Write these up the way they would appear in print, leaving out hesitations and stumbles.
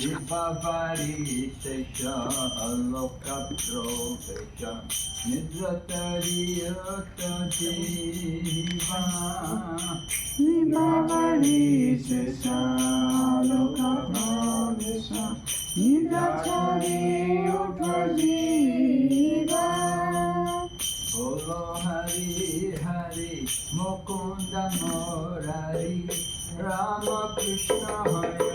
Vivavari Sesha Alokapro Sesha Nidratari Yota Jiva Vivavari Sesha Alokapro Sesha Nidratari Yota Jiva Bolo Hari Hari Mukunda Murari Rama Krishna Hare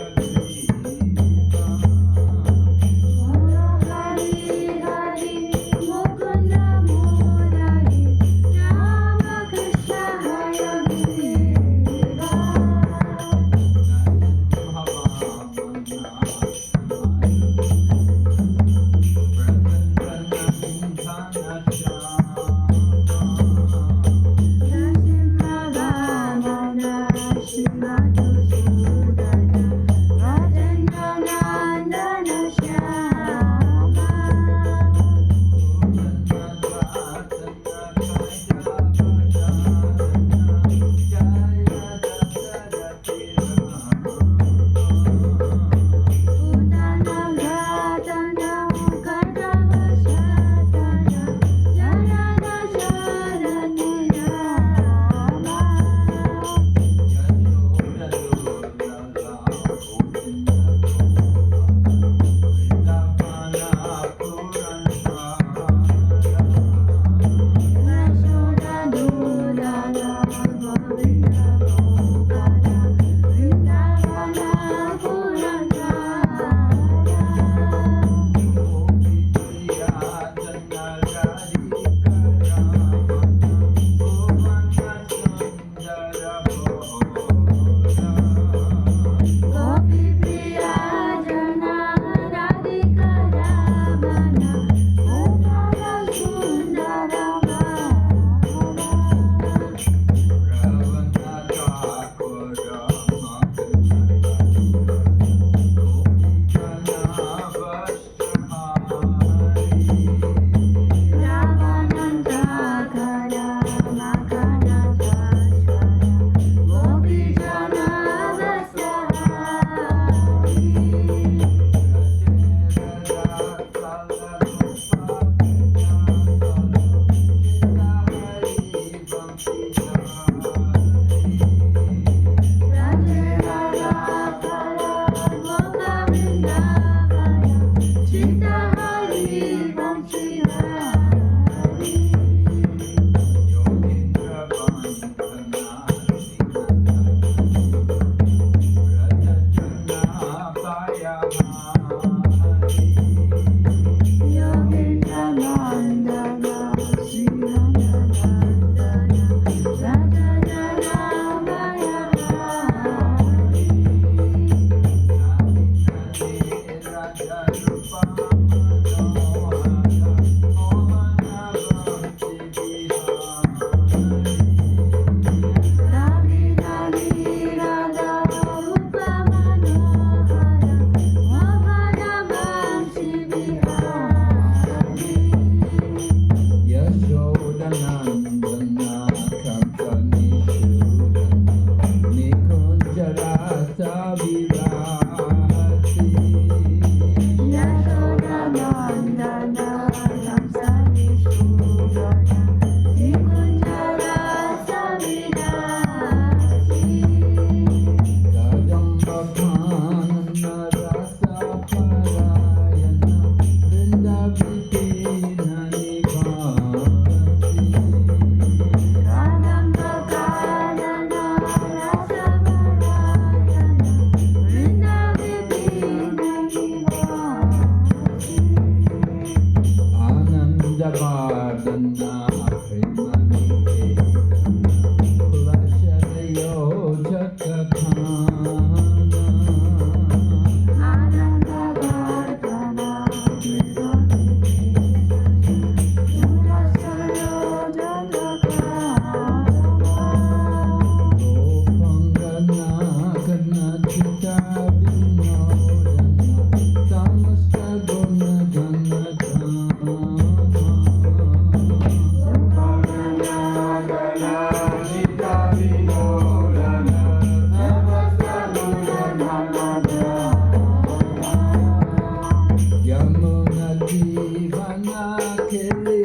Khili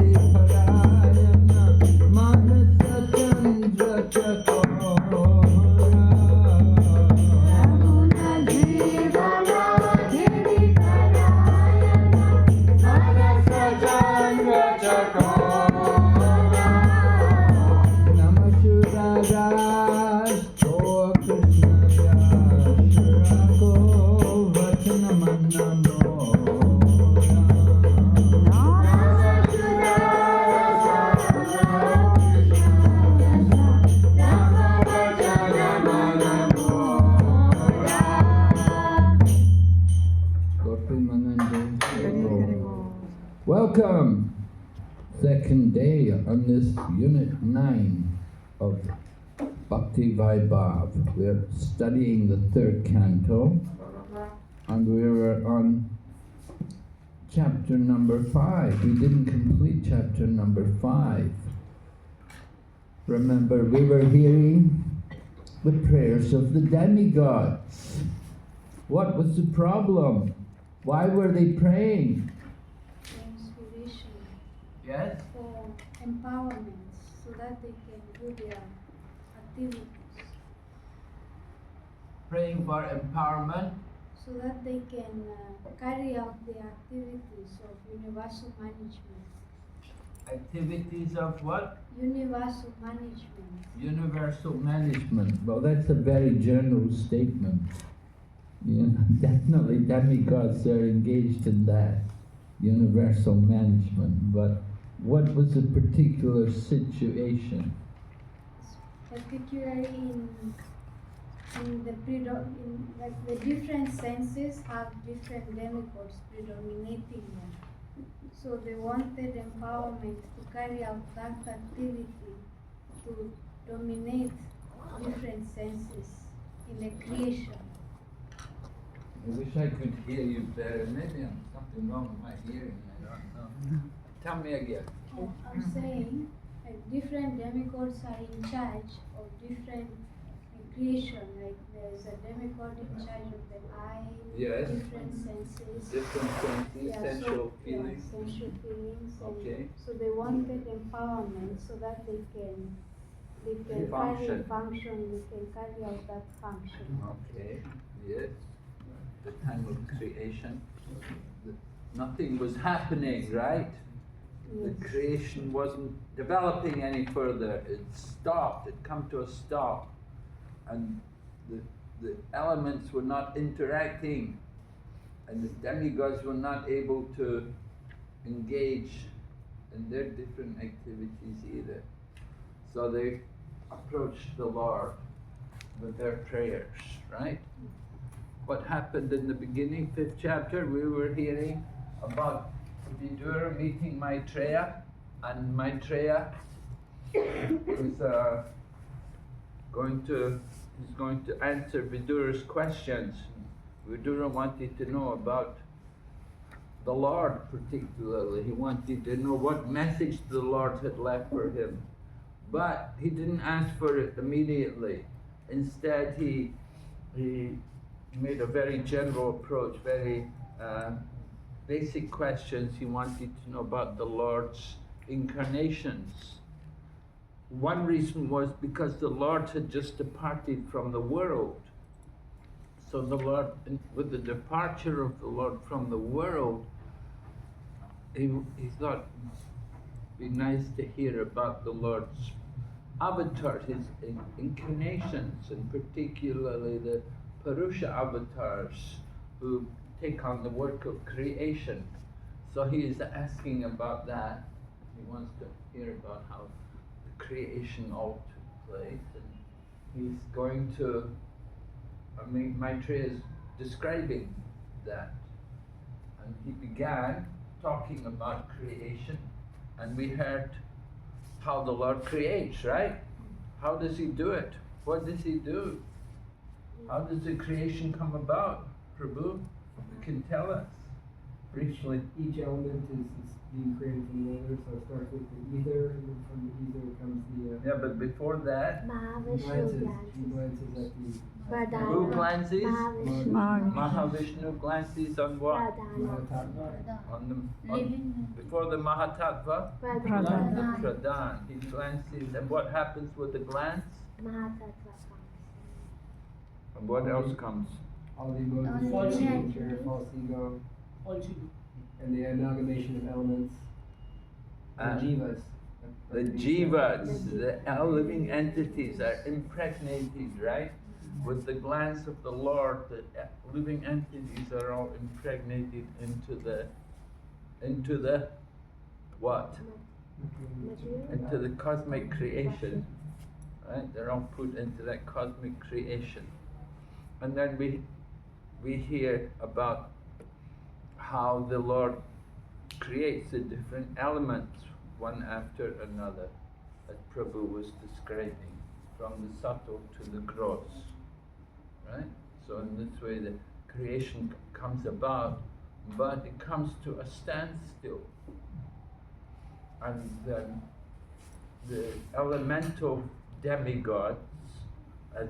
Parayana Manasa Chandra Chakora Yamuna Jivana Khili Parayana Manasa Chandra Chakora Namashurara Oh Krishna Shurako Vachanamanamo Welcome! Second day on this Unit 9 of Bhakti Vaibhava. We're studying the third canto and we were on chapter number 5. We didn't complete chapter number 5. Remember, we were hearing the prayers of the demigods. What was the problem? Why were they praying? Inspiration. Yes? For empowerment, so that they can do their activities. Praying for empowerment. So that they can carry out the activities of universal management. Activities of what? Universal management. Universal management. Well, that's a very general statement. Yeah, definitely demigods are engaged in that. Universal management. But what was the particular situation? Particularly in like the different senses have different demigods predominating them. So they wanted empowerment to carry out that activity to dominate different senses in the creation. I wish I could hear you better. Maybe I'm something wrong with my hearing. I don't know. Tell me again. I'm saying different demigods are in charge of different creation. Like there's a demigod in charge of the eye, Yes. different senses. Different senses, sensual feelings. Sensual feelings. Okay. So they wanted empowerment so that they can Function. they can carry out that function. Okay, yes. The time of creation, nothing was happening, right? Yes. The creation wasn't developing any further. It stopped, it come to a stop. And the elements were not interacting. And the demigods were not able to engage in their different activities either. So they approached the Lord with their prayers, right? What happened in the beginning, 5th chapter, we were hearing about Vidura meeting Maitreya, and Maitreya is going to answer Vidura's questions. Vidura wanted to know about the Lord particularly. He wanted to know what message the Lord had left for him. But he didn't ask for it immediately. Instead, he made a very general approach, very basic questions. He wanted to know about the Lord's incarnations. One reason was because the Lord had just departed from the world. So the Lord, with the departure of the Lord from the world, he thought it'd be nice to hear about the Lord's avatar, his incarnations, and particularly the Purusha avatars who take on the work of creation. So he is asking about that. He wants to hear about how the creation all took place, and he's going to, Maitreya is describing that. And he began talking about creation, and we heard how the Lord creates, right? How does he do it? What does he do? How does the creation come about? Prabhu, you can tell us briefly. Each element is being created from the ether, so it starts with the ether, and then from the ether comes the Yeah, but before that, he glances at the who glances? Mahavishnu. Mahavishnu glances on what? Mahatattva. Before the Mahatattva? The Pradhan. Pradhan. He glances, and what happens with the glance? And what else comes? All the emotions, False ego. nature, false ego, and the amalgamation of elements, the And jivas. the jivas, the living entities are impregnated, right? With the glance of the Lord, the living entities are all impregnated into the what? Into the cosmic creation, right? They're all put into that cosmic creation. And then we hear about how the Lord creates the different elements one after another, as Prabhu was describing, from the subtle to the gross, right? So in this way the creation comes about, but it comes to a standstill. And then the elemental demigods, as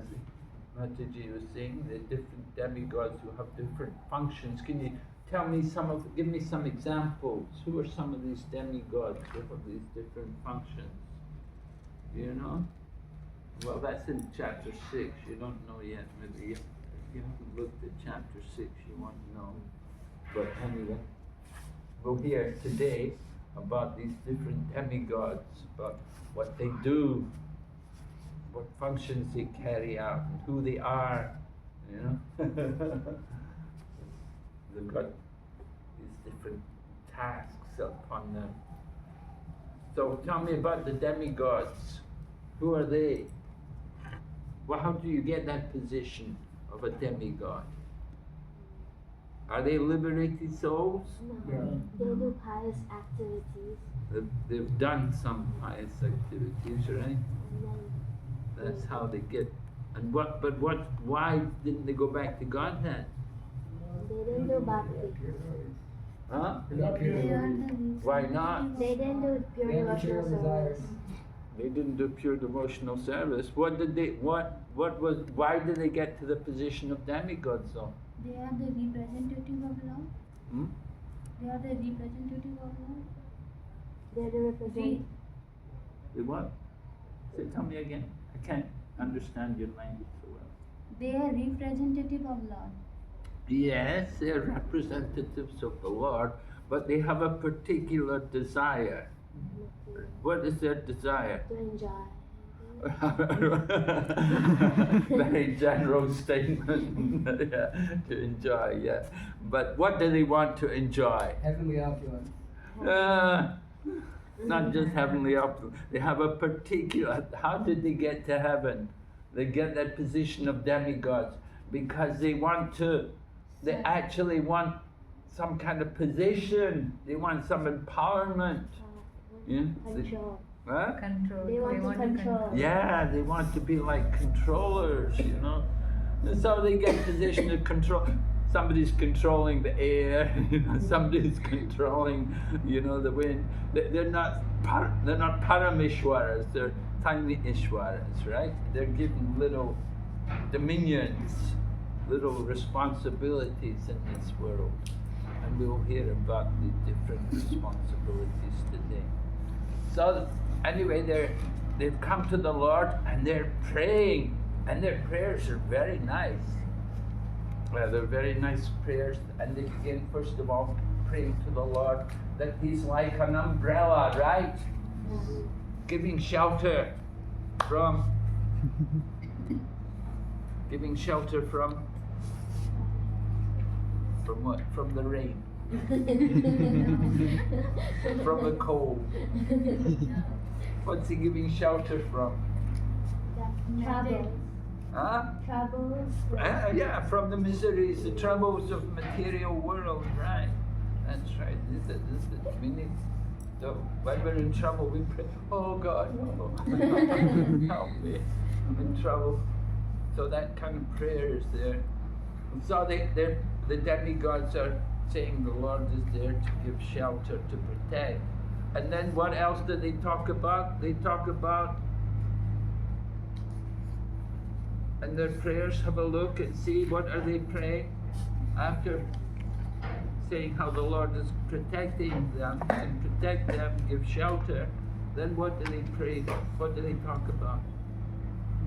Mataji was saying, the different demigods who have different functions. Can you give me some examples? Who are some of these demigods who have these different functions? Do you know? Well, that's in chapter 6. You don't know yet. Maybe if you haven't looked at chapter 6, you won't know. But anyway, we'll hear today about these different demigods, about what they do, what functions they carry out, and who they are, you know. They've got these different tasks upon them. So tell me about the demigods. Who are they? Well, how do you get that position of a demigod? Are they liberated souls? Yeah. They do pious activities. They've done some pious activities, right? And then That's how they get. And why didn't they go back to Godhead? they didn't do bhakti. Huh? They're not pure They are devotees. the Why not? They didn't do pure They have devotional material desires. service. They didn't do pure devotional service. Why did they get to the position of demigods though? They are the representative of Lord. Hmm? They are the representative of Lord. They're the represent. They what? Tell me again. I can't understand your language so well. They are representative of Lord. Yes, they're representatives of the Lord, but they have a particular desire. What is their desire? To enjoy. Very general statement. Yeah, to enjoy, yeah. But what do they want to enjoy? Heavenly opulence. Not just heavenly opulence. They have a particular. How did they get to heaven? They get that position of demigods because they want to. They actually want some kind of position. They want some empowerment. Yeah. Control. Huh? Control. They want to control. Yeah, they want to be like controllers, you know. And so they get position to control. Somebody's controlling the air, you know, somebody's controlling, you know, the wind. They're not paramishwaras, they're tiny ishwaras, right? They're given little dominions, little responsibilities in this world. And we'll hear about the different responsibilities today. So anyway, they've come to the Lord and they're praying, and their prayers are very nice. They're very nice prayers, and they begin first of all praying to the Lord that He's like an umbrella, right? Giving shelter from what? From the rain. From the cold. What's He giving shelter from? Troubles. Huh? Troubles. Yeah, from the miseries, the troubles of material world, right? That's right. This is it. We need. So when we're in trouble, we pray. Oh God, no. Help me! I'm in trouble. So that kind of prayer is there. And so the demigods are saying the Lord is there to give shelter, to protect. And then what else do they talk about? They talk about, in their prayers, have a look and see what are they praying after saying how the Lord is protecting them and protect them, give shelter. Then what do they pray? What do they talk about?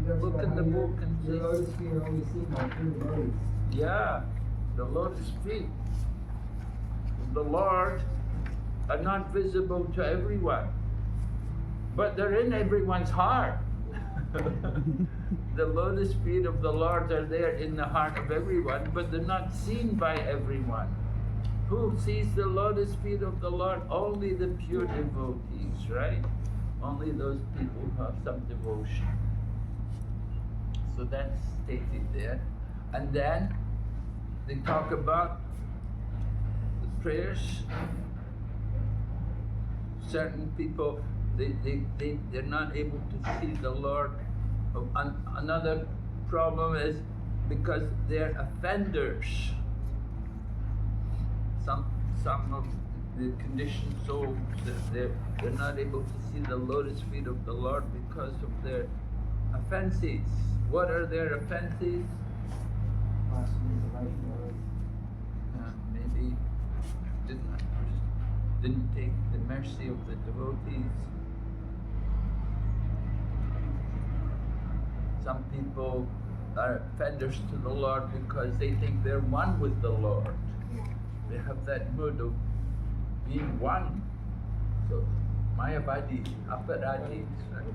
Look in the book and see. The lotus feet are only seen by two devotees. Yeah, the lotus feet of the Lord are not visible to everyone, but they're in everyone's heart. The lotus feet of the Lord are there in the heart of everyone, but they're not seen by everyone. Who sees the lotus feet of the Lord? Only the pure devotees, right? Only those people who have some devotion. So that's stated there. And then they talk about the prayers. Certain people, they're not able to see the Lord. Another problem is because they're offenders. Some of the conditioned souls, they're not able to see the lotus feet of the Lord because of their offenses. What are their offenses? Maybe didn't take the mercy of the devotees. Some people are offenders to the Lord because they think they're one with the Lord. They have that mood of being one. So, Mayavadi, aparadis, right?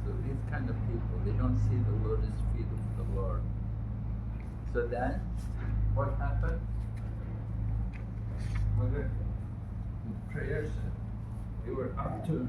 So these kind of people, they don't see the lotus feet of the Lord. So then, what happened? The prayers, they were up to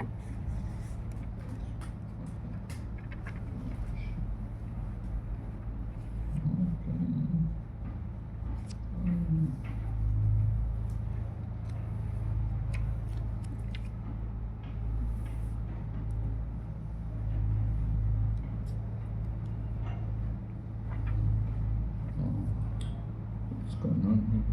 what's going on here?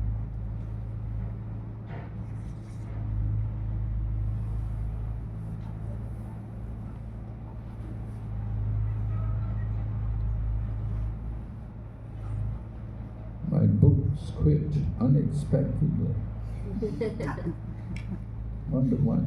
My books quit unexpectedly. Wonder why.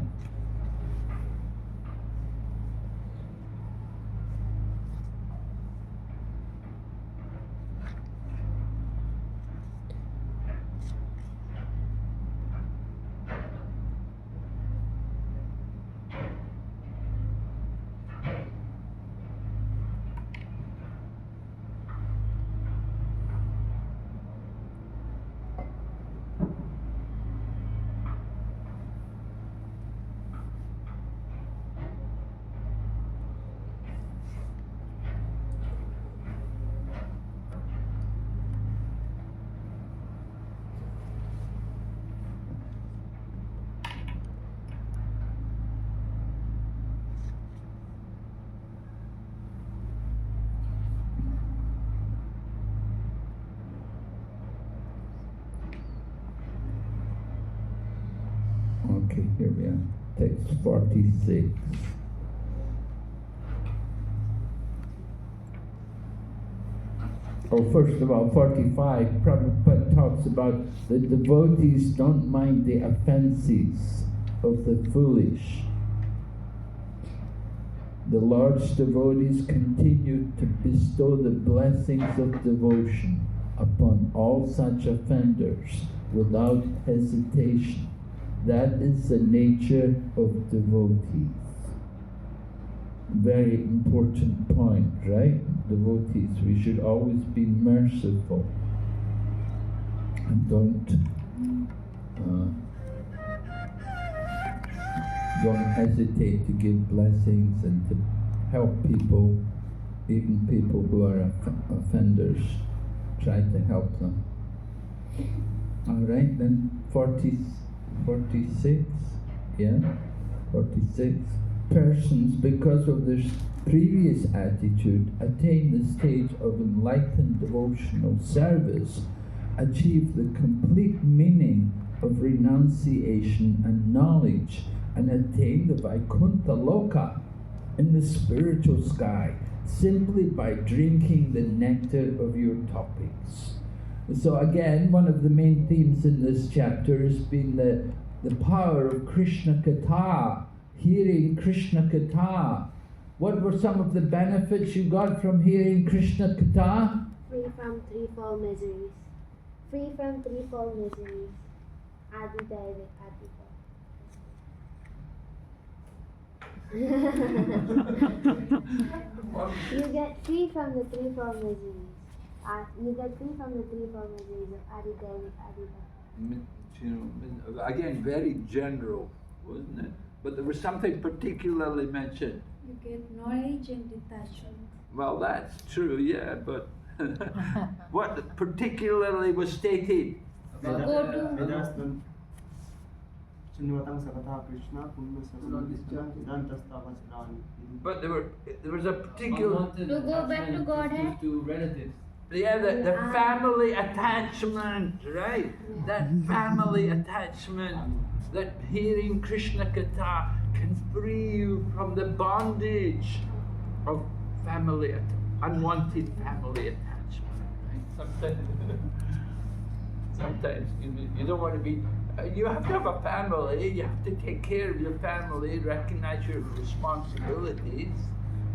Okay, here we are. Text 46. Oh, first of all, 45, Prabhupada talks about the devotees don't mind the offenses of the foolish. The Lord's devotees continue to bestow the blessings of devotion upon all such offenders without hesitation. That is the nature of devotees. Very important point, right? Devotees, we should always be merciful and don't hesitate to give blessings and to help people, even people who are offenders. Try to help them. All right, then 46, yeah, 46. Persons, because of their previous attitude, attain the stage of enlightened devotional service achieve the complete meaning of renunciation and knowledge and attain the Vaikuntha Loka in the spiritual sky simply by drinking the nectar of your topics. So again, one of the main themes in this chapter has been the power of Krishna Katha, hearing Krishna Katha. What were some of the benefits you got from hearing Krishna Katha? Free from threefold miseries. Free from threefold miseries. Adi David, You get free from the threefold miseries. You get free from the threefold miseries of Adi David, Adi. Again, very general, wasn't it? But there was something particularly mentioned. You get knowledge and detachment. Well, that's true, yeah, but what particularly was stated? But there was a particular... To go back to Godhead? To relatives. Yeah, the family attachment, right? That family attachment, that hearing Krishna Katha can free you from the bondage of family, unwanted family attachment. Right? Sometimes you don't want to be, you have to have a family, you have to take care of your family, recognize your responsibilities,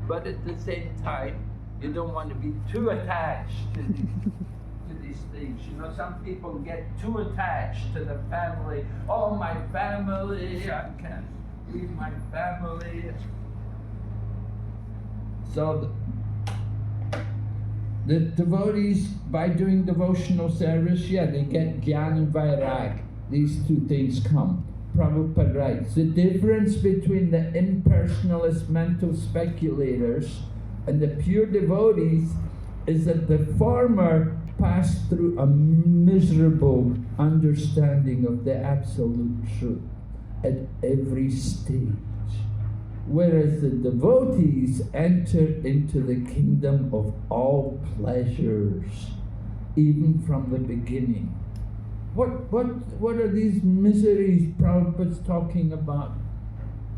but at the same time, you don't want to be too attached to these things. You know, some people get too attached to the family. Oh, my family, I can't leave my family. So the devotees, by doing devotional service, yeah, they get Gyan and Vairag. These two things come. Prabhupada writes, the difference between the impersonalist mental speculators and the pure devotees is that the former pass through a miserable understanding of the absolute truth at every stage, whereas the devotees enter into the kingdom of all pleasures, even from the beginning. What are these miseries Prabhupada's talking about?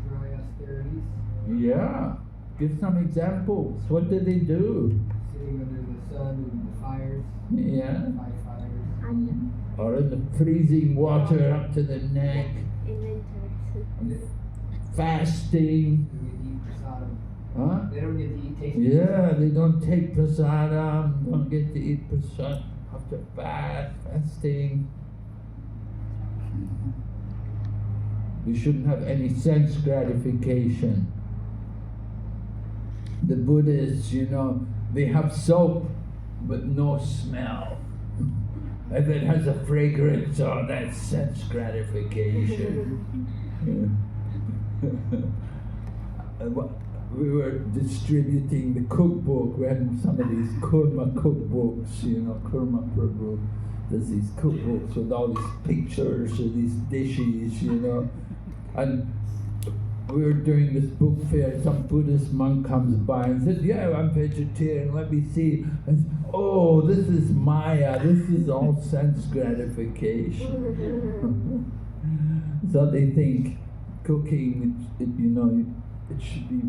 Dry austerities. Yeah. Give some examples. What do they do? Sitting under the sun and the fires. Yeah. Fight fires. Or in the freezing water up to the neck. In winter. Fasting. They don't get to eat prasadam. Huh? They don't get to eat tasty. Yeah, they don't take prasadam, don't get to eat prasadam after fasting. We shouldn't have any sense gratification. The Buddhists, you know, they have soap but no smell. If it has a fragrance, oh, that's sense gratification. We were distributing the cookbook. We had some of these Kurma cookbooks, you know, Kurma Prabhu does these cookbooks with all these pictures of these dishes, you know. And we were doing this book fair, some Buddhist monk comes by and said, yeah, I'm vegetarian, let me see. And oh, this is Maya, this is all sense gratification. So they think cooking, it should be,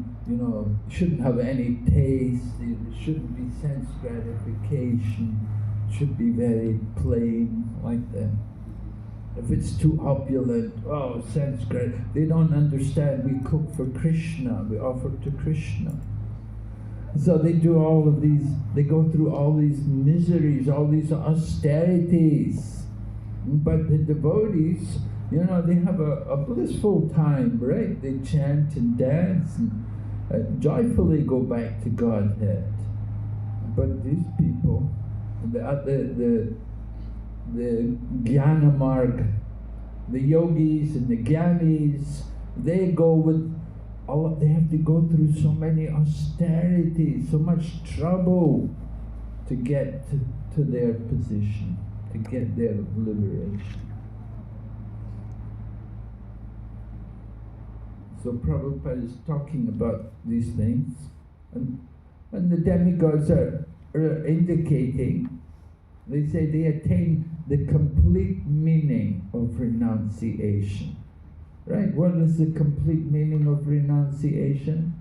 shouldn't have any taste, it shouldn't be sense gratification, it should be very plain, like that. If it's too opulent, oh, sense gratification. They don't understand we cook for Krishna, we offer to Krishna. So they do all of these, they go through all these miseries, all these austerities. But the devotees, they have a blissful time, right? They chant and dance and joyfully go back to Godhead. But these people, the Jnana Marg, the yogis and the Jnanis, they have to go through so many austerities, so much trouble to get to their position, to get their liberation. So Prabhupada is talking about these things, and the demigods are indicating They say they attain the complete meaning of renunciation. Right? What is the complete meaning of renunciation?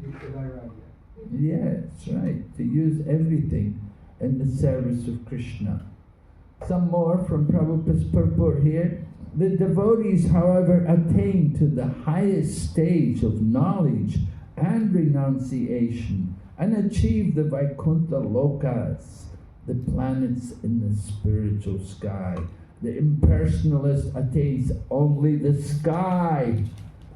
Yes, right. To use everything in the service of Krishna. Some more from Prabhupada's purport here. The devotees, however, attain to the highest stage of knowledge and renunciation and achieve the Vaikuntha Lokas, the planets in the spiritual sky. The impersonalist attains only the sky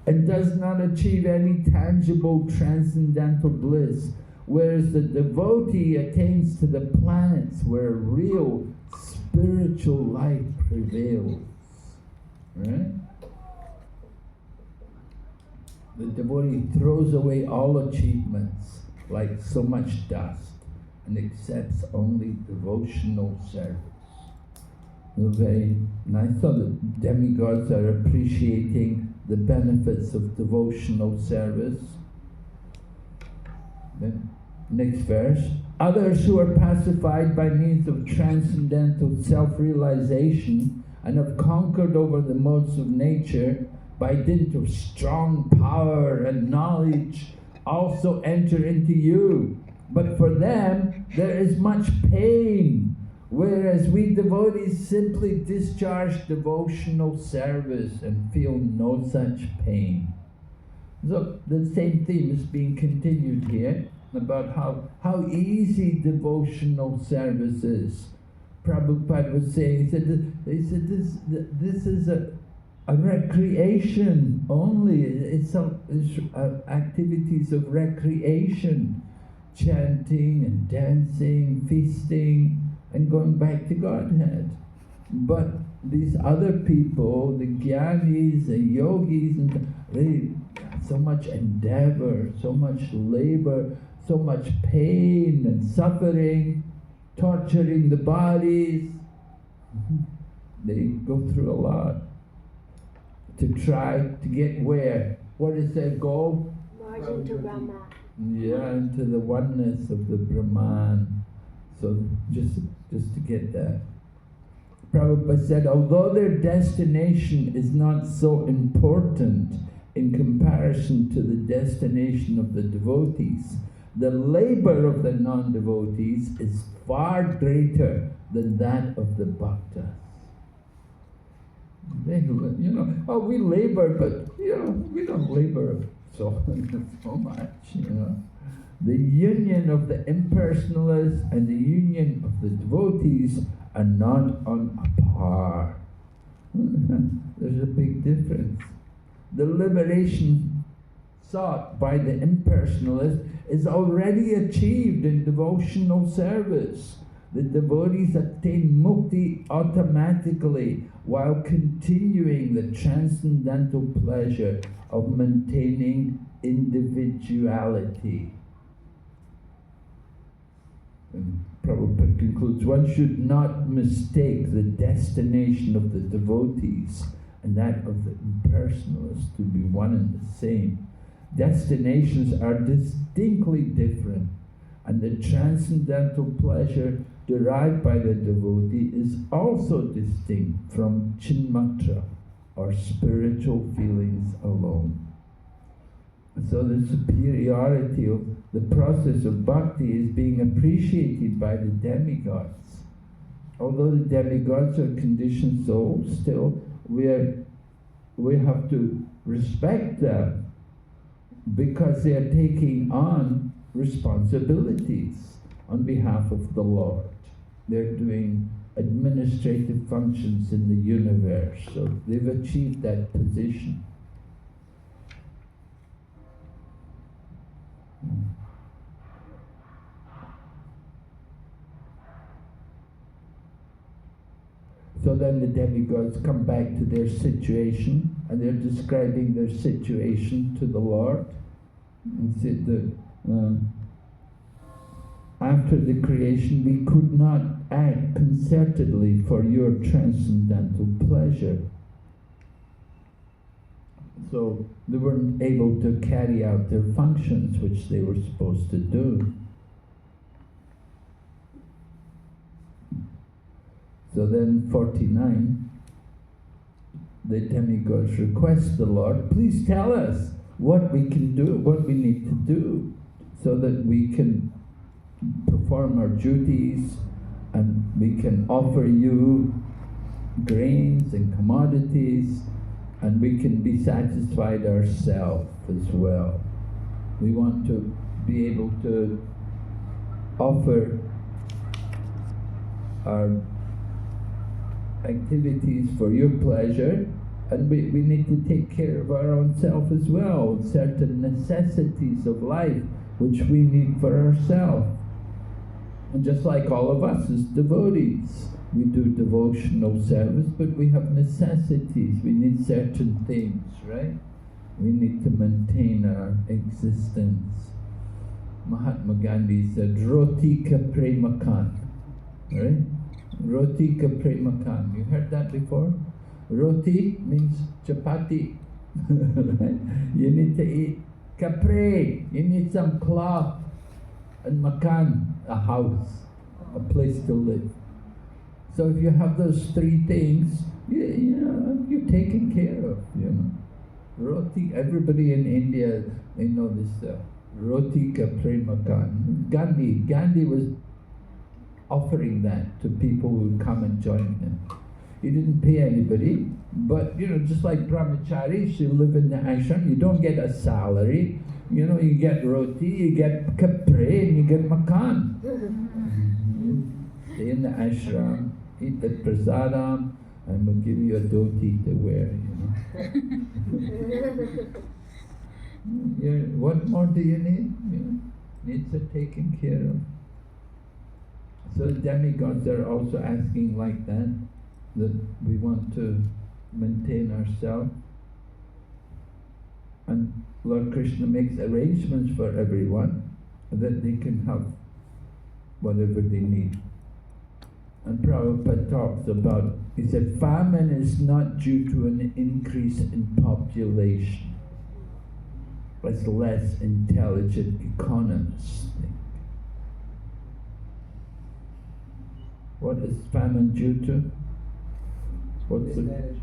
and does not achieve any tangible transcendental bliss, whereas the devotee attains to the planets where real spiritual life prevails. Right? The devotee throws away all achievements like so much dust and accepts only devotional service. Very nice. So the demigods are appreciating the benefits of devotional service. Then, next verse. Others who are pacified by means of transcendental self-realization and have conquered over the modes of nature by dint of strong power and knowledge also enter into you. But for them there is much pain, whereas we devotees simply discharge devotional service and feel no such pain. So the same theme is being continued here about how easy devotional service is. Prabhupada was saying, he said this is a recreation only. It's activities of recreation, chanting and dancing, feasting, and going back to Godhead. But these other people, the jnanis, the yogis, and they so much endeavor, so much labor, so much pain and suffering, torturing the bodies. They go through a lot to try to get where? What is their goal? Merge into Brahma. Yeah, into the oneness of the Brahman. So just to get that. Prabhupada said, although their destination is not so important in comparison to the destination of the devotees, the labor of the non-devotees is far greater than that of the bhaktas. They, we labor, but we don't labor so much. The union of the impersonalists and the union of the devotees are not on a par. There's a big difference. The liberation sought by the impersonalist is already achieved in devotional service. The devotees attain mukti automatically while continuing the transcendental pleasure of maintaining individuality. And Prabhupada concludes, one should not mistake the destination of the devotees and that of the impersonalists to be one and the same. Destinations are distinctly different, and the transcendental pleasure derived by the devotee is also distinct from chinmatra, or spiritual feelings alone. So the superiority of the process of bhakti is being appreciated by the demigods. Although the demigods are conditioned souls, still we have to respect them because they are taking on responsibilities on behalf of the Lord. They're doing administrative functions in the universe, so they've achieved that position. So then the demigods come back to their situation, and they're describing their situation to the Lord. And said that after the creation we could not act concertedly for your transcendental pleasure. So they weren't able to carry out their functions which they were supposed to do. So then 49, the demigods request the Lord, please tell us what we can do, what we need to do, so that we can perform our duties and we can offer you grains and commodities, and we can be satisfied ourselves as well. We want to be able to offer our activities for your pleasure, and we need to take care of our own self as well, certain necessities of life which we need for ourselves. And just like all of us as devotees, we do devotional service, but we have necessities. We need certain things, right? We need to maintain our existence. Mahatma Gandhi said, Roti ka premakan, right? Roti ka premakan. You heard that before? Roti means chapati, right? You need to eat kapre. You need some cloth, and makan, a house, a place to live. So if you have those three things, you're taken care of, Roti, everybody in India, they know this, roti ka premakan. Gandhi was offering that to people who would come and join him. He didn't pay anybody, but just like brahmacharis, you live in the ashram, you don't get a salary. You get roti, you get kapre, and you get makan. Stay in the ashram, eat the prasadam, and we'll give you a dhoti to wear, What more do you need? Needs are taken care of. So the demigods are also asking like that we want to maintain ourselves. And Lord Krishna makes arrangements for everyone that they can have whatever they need. And Prabhupada talks about, he said, famine is not due to an increase in population, as less intelligent economists think. What is famine due to? What's Mismanagement.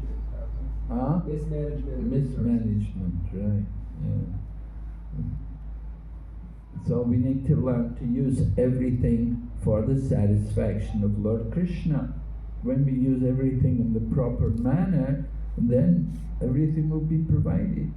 Huh? Mismanagement. Mismanagement, right. Yeah. So we need to learn to use everything for the satisfaction of Lord Krishna. When we use everything in the proper manner, then everything will be provided.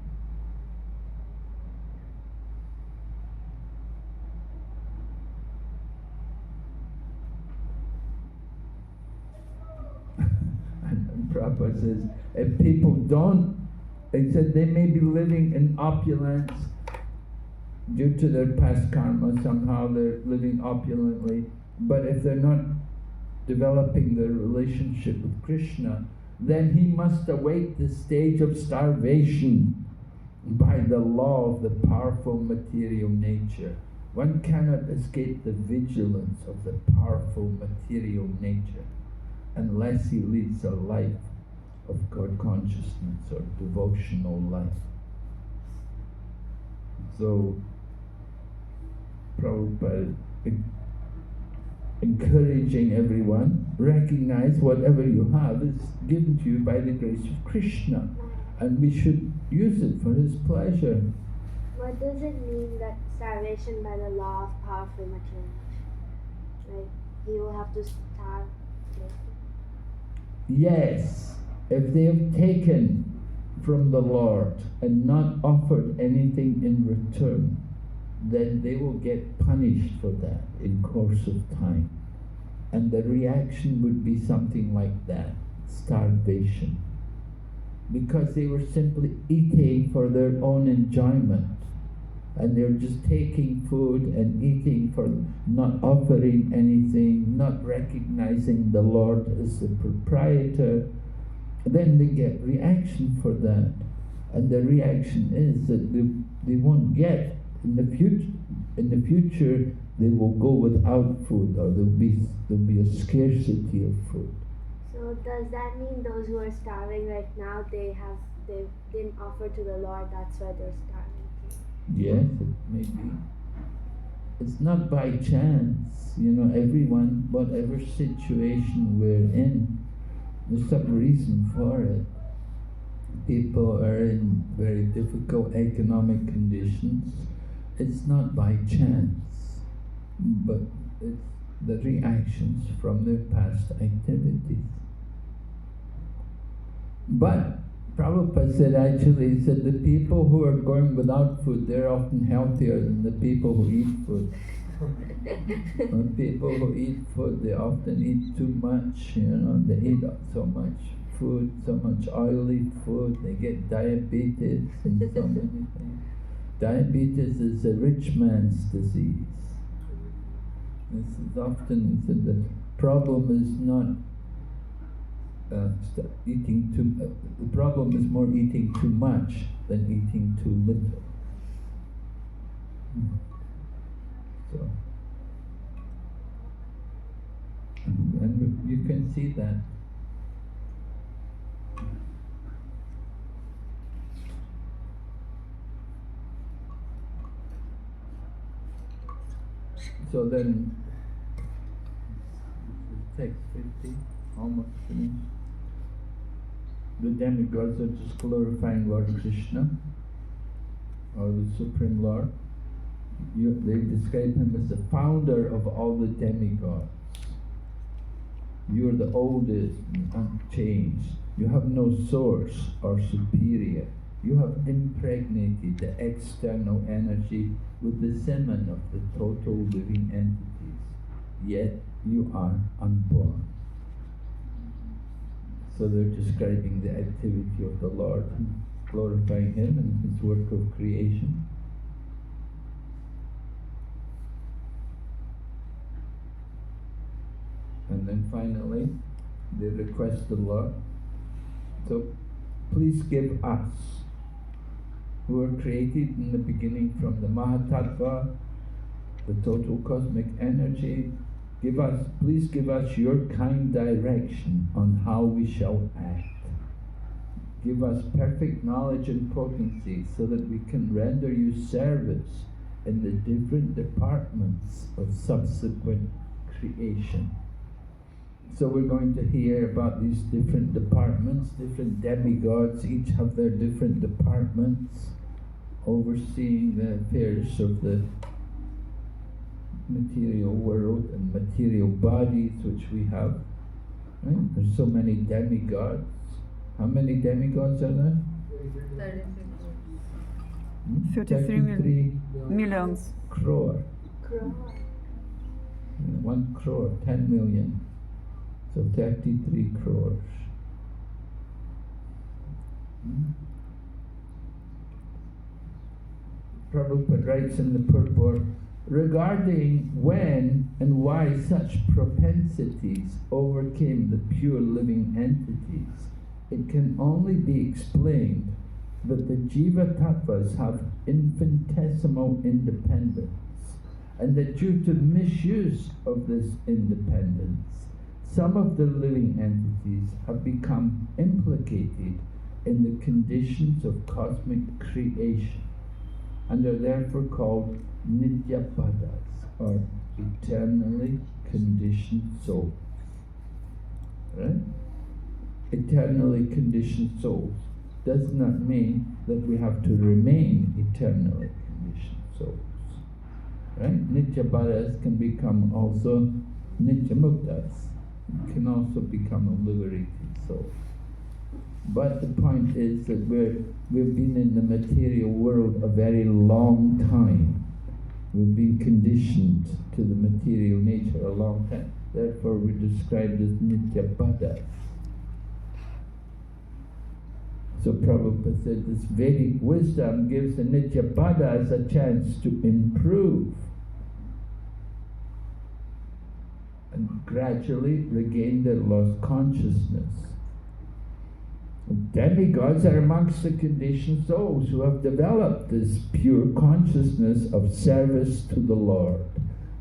And Prabhupada says, if people don't, he said they may be living in opulence due to their past karma, somehow they're living opulently, but if they're not developing their relationship with Krishna, then he must await the stage of starvation by the law of the powerful material nature. One cannot escape the vigilance of the powerful material nature unless he leads a life of God consciousness or devotional life. So Prabhupada encouraging everyone, recognize whatever you have is given to you by the grace of Krishna, and we should use it for his pleasure. What does it mean that starvation by the law of powerful material? Like, he will have to starve? Yes, if they have taken from the Lord and not offered anything in return, then they will get punished for that in course of time. And the reaction would be something like that, starvation. Because they were simply eating for their own enjoyment. And they're just taking food and eating for not offering anything, not recognizing the Lord as the proprietor. Then they get reaction for that. And the reaction is that they won't get in the future they will go without food, or there'll be a scarcity of food. So does that mean those who are starving right now, they didn't offer to the Lord, that's why they're starving? Yes, it may be. it's not by chance. You know, everyone, whatever situation we're in, there's some reason for it. People are in very difficult economic conditions. It's not by chance, but it's the reactions from their past activities. But Prabhupada said, actually, he said the people who are going without food, they're often healthier than the people who eat food. The people who eat food, they often eat too much, you know, they eat so much food, so much oily food, they get diabetes and so many things. Diabetes is a rich man's disease. This is often said the problem is not eating too. The problem is more eating too much than eating too little. So, and you can see that. So then, text 50, almost finished. The demigods are just glorifying Lord Krishna, or the Supreme Lord. They describe him as the founder of all the demigods. You are the oldest and unchanged. You have no source or superior. You have impregnated the external energy with the semen of the total living entities, yet you are unborn. So they're describing the activity of the Lord, glorifying him and his work of creation. And then finally, they request the Lord, so please give us, who were created in the beginning from the Mahatattva, the total cosmic energy, please give us your kind direction on how we shall act. Give us perfect knowledge and potency so that we can render you service in the different departments of subsequent creation. So we're going to hear about these different departments, different demigods, each have their different departments, overseeing the affairs of the material world and material bodies which we have. Right? There's so many demigods. How many demigods are there? 33 millions. Crore. 1 crore, 10 million. So 33 crores. Prabhupada writes in the purport, regarding when and why such propensities overcame the pure living entities, it can only be explained that the jiva tattvas have infinitesimal independence, and that due to misuse of this independence, some of the living entities have become implicated in the conditions of cosmic creation, and are therefore called nityapadas, or eternally conditioned souls. Right? Eternally conditioned souls does not mean that we have to remain eternally conditioned souls. Right? Nityapadas can become also nityamuktas. It can also become a liberated soul. But the point is that we've been in the material world a very long time. We've been conditioned to the material nature a long time. Therefore we're described as nityapadas. So Prabhupada said this Vedic wisdom gives the nityapadas a chance to improve and gradually regain their lost consciousness. Demigods are amongst the conditioned souls who have developed this pure consciousness of service to the Lord,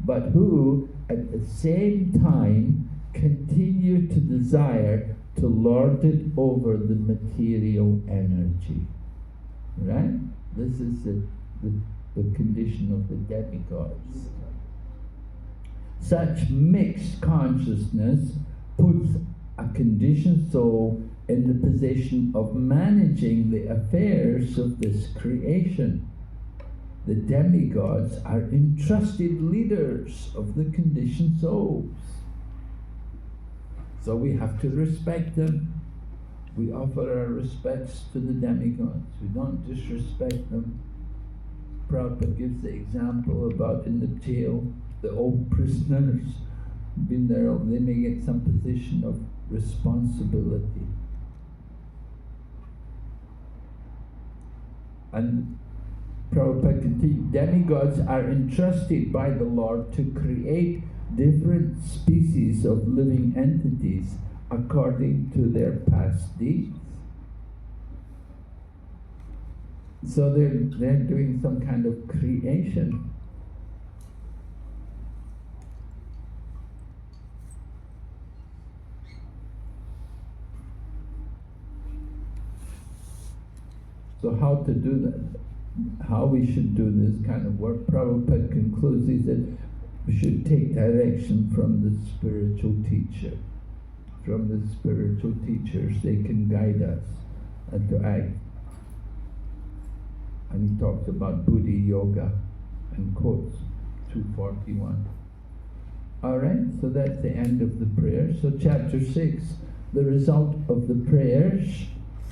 but who at the same time continue to desire to lord it over the material energy. Right? This is the the condition of the demigods. Such mixed consciousness puts a conditioned soul in the position of managing the affairs of this creation. The demigods are entrusted leaders of the conditioned souls. So we have to respect them. We offer our respects to the demigods. We don't disrespect them. Prabhupada gives the example about in the jail, the old prisoners been there, they may get some position of responsibility. And Prabhupada continued, demigods are entrusted by the Lord to create different species of living entities according to their past deeds. So they're doing some kind of creation. So how to do that? How we should do this kind of work? Prabhupada concludes, he said, we should take direction from the spiritual teacher. From the spiritual teachers, they can guide us and to act. And he talks about Buddhi Yoga and quotes 241. Alright, so that's the end of the prayer. So chapter 6, the result of the prayers.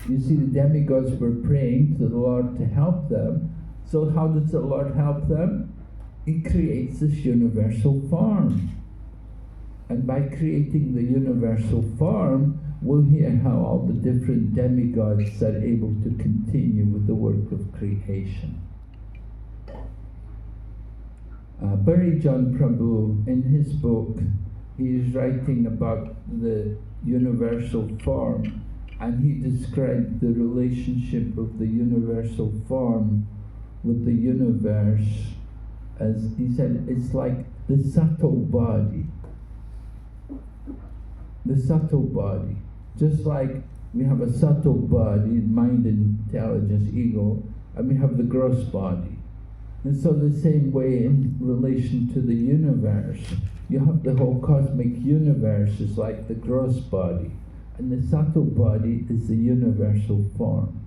You see, the demigods were praying to the Lord to help them. So how does the Lord help them? He creates this universal form. And by creating the universal form, we'll hear how all the different demigods are able to continue with the work of creation. Barijan Prabhu, in his book, he is writing about the universal form, and he described the relationship of the universal form with the universe as, he said, it's like the subtle body. The subtle body. Just like we have a subtle body, mind, intelligence, ego, and we have the gross body. And so the same way in relation to the universe, you have the whole cosmic universe is like the gross body, and the subtle body is the universal form.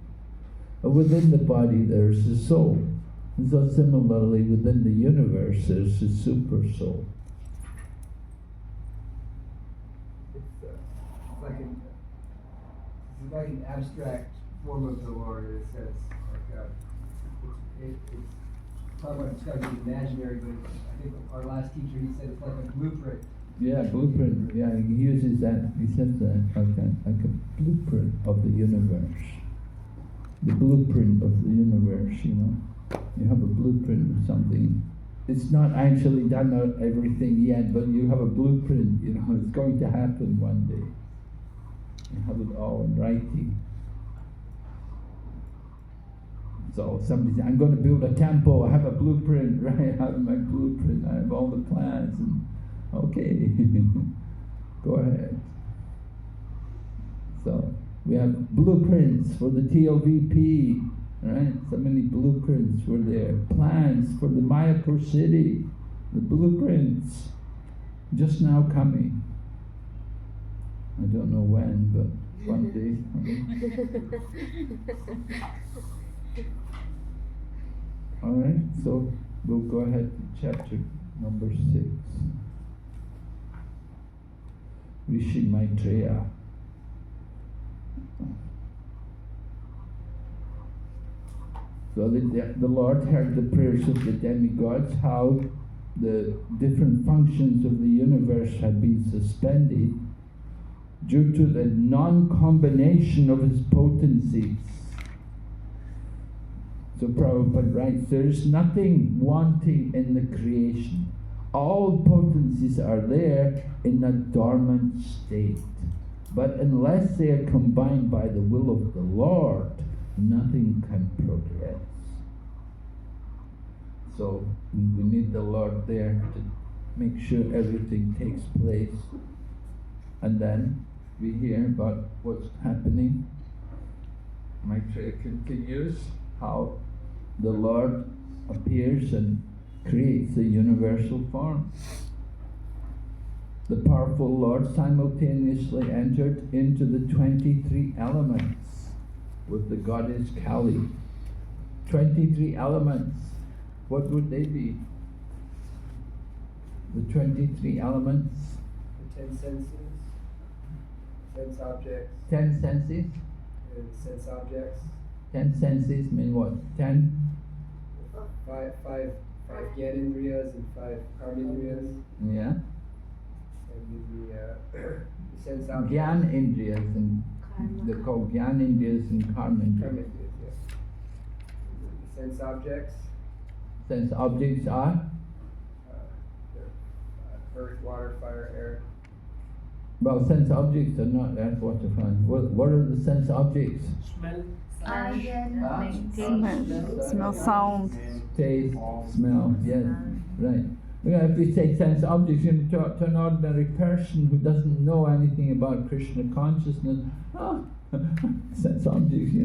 And within the body there's the soul. And so similarly within the universe there's the super soul. It's like an abstract form of the Lord in a sense. Like it's talking about describing the imaginary, but I think our last teacher, he said it's like a blueprint. Yeah, blueprint. Yeah, he uses that. He says that like a blueprint of the universe. The blueprint of the universe. You know, you have a blueprint of something. It's not actually done out everything yet, but you have a blueprint. You know, it's going to happen one day. You have it all in writing. So somebody says, I'm going to build a temple, I have a blueprint, right? I have my blueprint, I have all the plans, and okay, go ahead. So we have blueprints for the TLVP, right? So many blueprints were there. Plans for the Mayapur city, the blueprints, just now coming. I don't know when, but one day. Alright, so we'll go ahead to chapter number 6. Rishi Maitreya. So the Lord heard the prayers of the demigods, how the different functions of the universe had been suspended due to the non-combination of his potencies. So Prabhupada writes, there is nothing wanting in the creation. All potencies are there in a dormant state. But unless they are combined by the will of the Lord, nothing can progress. So we need the Lord there to make sure everything takes place. And then we hear about what's happening. Maitreya continues how the Lord appears and creates the universal form. The powerful Lord simultaneously entered into the 23 elements with the goddess Kali. 23 elements. What would they be? The 23 elements. The 10 senses, sense objects, 10 senses. and sense objects. 10 senses mean what? 10? Five Gyanendriyas and 5 Karmendriyas. Yeah. And the sense objects. Gyan Indriyas, and they're called Gyan Indriyas and Karma Indriyas. Karmendriyas, yes. The sense objects. Sense objects are? Earth, water, fire, air. Well, sense objects are not earth, water, fire. What are the sense objects? Smell. Smell, sound. Taste, smell, yes, right. Yeah, if we say sense objects, you talk to an ordinary person who doesn't know anything about Krishna consciousness, sense objects,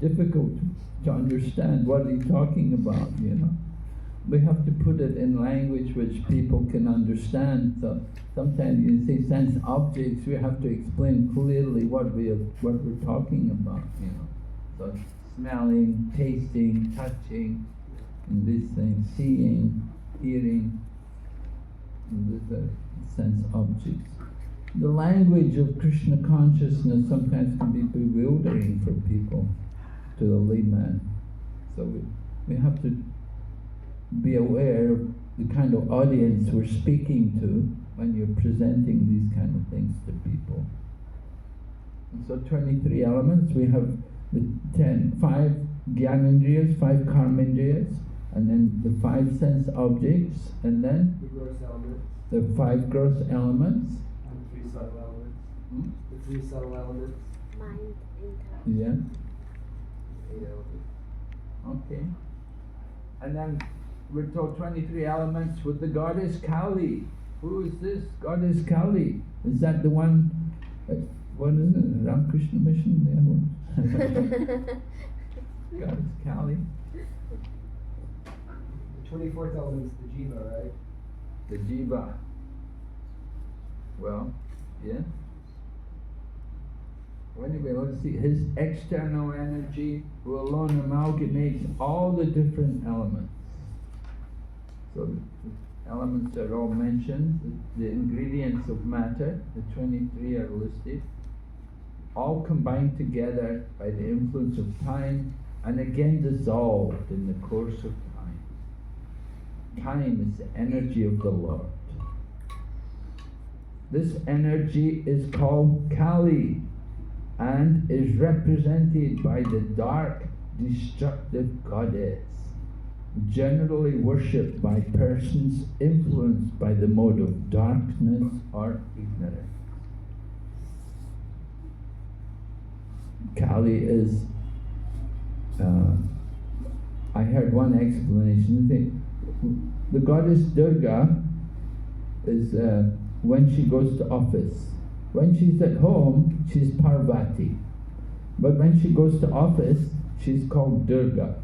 difficult to understand. What are you talking about, We have to put it in language which people can understand. So sometimes you say sense objects, we have to explain clearly what we're talking about, So smelling, tasting, touching, and these things, seeing, hearing, and these are sense objects. The language of Krishna consciousness sometimes can be bewildering for people, to the layman. So we have to be aware of the kind of audience we're speaking to when you're presenting these kind of things to people. And so 23 elements, we have the 5 Gyanendriyas, 5 Karmendriyas, and then the 5 sense objects, and then The gross elements. the 5 gross elements. And the 3 subtle elements. The 3 subtle elements. Mind, intellect. Yeah. 8 elements. Okay. And then we're told 23 elements with the goddess Kali. Who is this goddess Kali? Is that the one, what is it, Ramakrishna Mission? Goddess Kali. The 24th element is the jiva, right? The Jiva. Well, yeah. Well, anyway, let's see. His external energy who alone amalgamates all the different elements. So the elements are all mentioned, the ingredients of matter, the 23 are listed, all combined together by the influence of time and again dissolved in the course of time. Time is the energy of the Lord. This energy is called Kali and is represented by the dark, destructive goddess, generally worshipped by persons influenced by the mode of darkness or ignorance. Kali is, I heard one explanation, the goddess Durga is when she goes to office. When she's at home, she's Parvati. But when she goes to office, she's called Durga.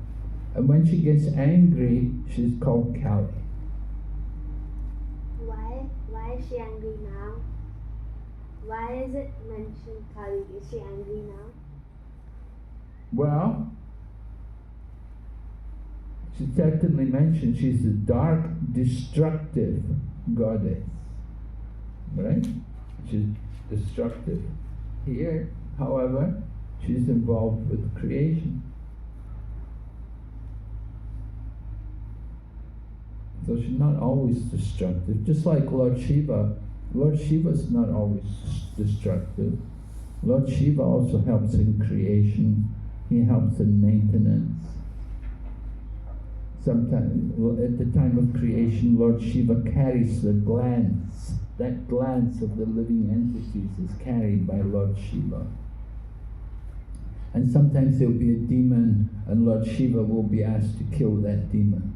And when she gets angry, she's called Kali. Why is she angry now? Why is it mentioned Kali? Is she angry now? Well, she certainly mentioned she's the dark, destructive goddess. Right? She's destructive. Here, however, she's involved with creation. So she's not always destructive. Just like Lord Shiva. Lord Shiva is not always destructive. Lord Shiva also helps in creation. He helps in maintenance. Sometimes, at the time of creation, Lord Shiva carries the glance. That glance of the living entities is carried by Lord Shiva. And sometimes there will be a demon, and Lord Shiva will be asked to kill that demon.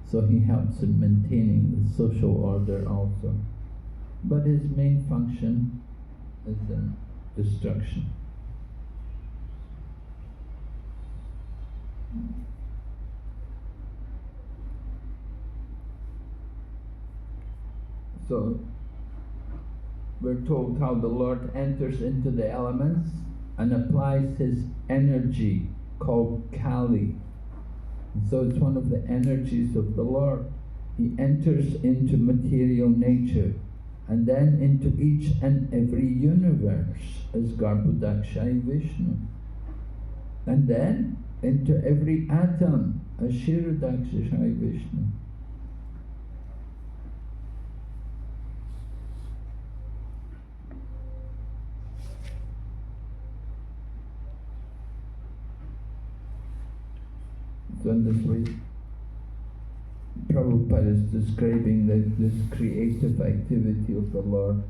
So he helps in maintaining the social order also. But his main function is destruction. So we're told how the Lord enters into the elements and applies his energy called Kali. And so it's one of the energies of the Lord. He enters into material nature and then into each and every universe as Garbhodakshai Vishnu. And then into every atom as Kshirodakshai Vishnu. So in this way, Prabhupada is describing this creative activity of the Lord.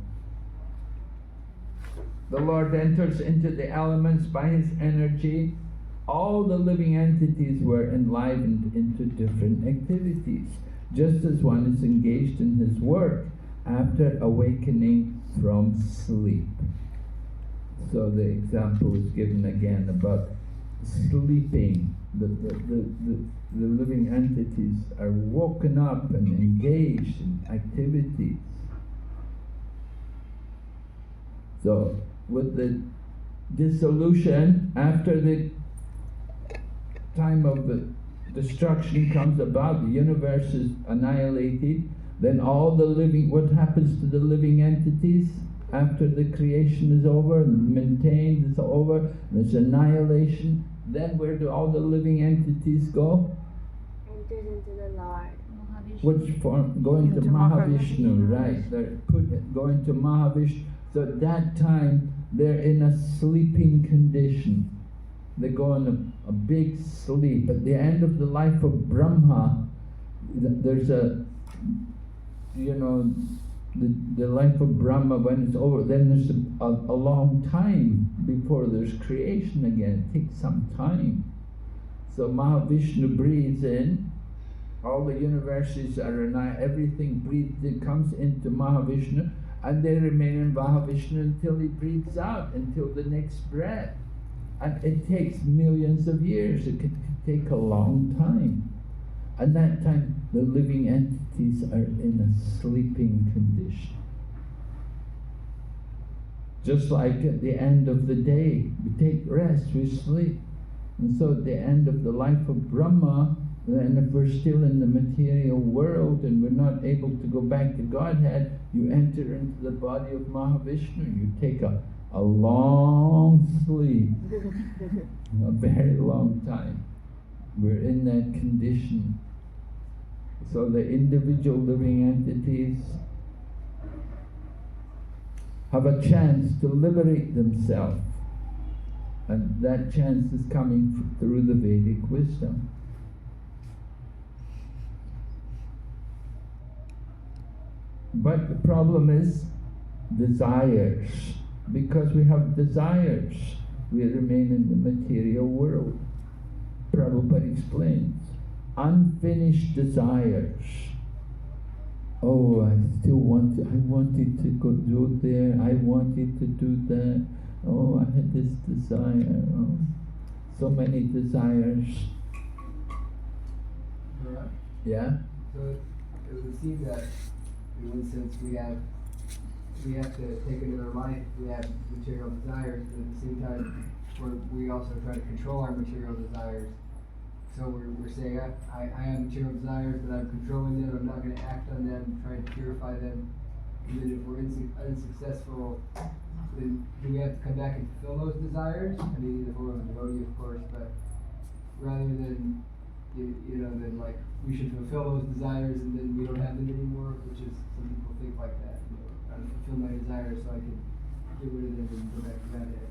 The Lord enters into the elements by his energy. All the living entities were enlivened into different activities, just as one is engaged in his work after awakening from sleep. So the example is given again about sleeping. The living entities are woken up and engaged in activities. So with the dissolution, after the time of the destruction comes about, the universe is annihilated, then all the living, what happens to the living entities after the creation is over, maintained, is over, there's annihilation, then where do all the living entities go? Enters into the Lord. Which form? Going to Mahavishnu, right. They're going to Mahavishnu. So at that time, they're in a sleeping condition. They go in a big sleep. At the end of the life of Brahma, there's the life of Brahma, when it's over, then there's a long time before there's creation again. It takes some time. So Mahavishnu breathes in, all the universes are everything breathes, it comes into Mahavishnu, and they remain in Mahavishnu until he breathes out, until the next breath. And it takes millions of years. It could take a long time. At that time, the living entities are in a sleeping condition. Just like at the end of the day, we take rest, we sleep. And so at the end of the life of Brahma, then if we're still in the material world and we're not able to go back to Godhead, you enter into the body of Mahavishnu. You take a long sleep, a very long time. We're in that condition. So the individual living entities have a chance to liberate themselves, and that chance is coming through the Vedic wisdom. But the problem is desires. Because we have desires, we remain in the material world. Prabhupada explains, unfinished desires. Oh, I wanted to go do there, I wanted to do that. Oh, I had this desire. Oh, so many desires. Right. Yeah? So it would seem that in one sense we have to take into our life, we have material desires, but at the same time we also try to control our material desires. So we're saying, I have material desires, but I'm controlling them, I'm not going to act on them, trying to purify them. And then if we're unsuccessful, then do we have to come back and fulfill those desires? I mean, if we're a devotee, of course, but rather than, then like we should fulfill those desires and then we don't have them anymore, which is, some people think like that. I fulfill my desires so I can get rid of them and go back to Godhead.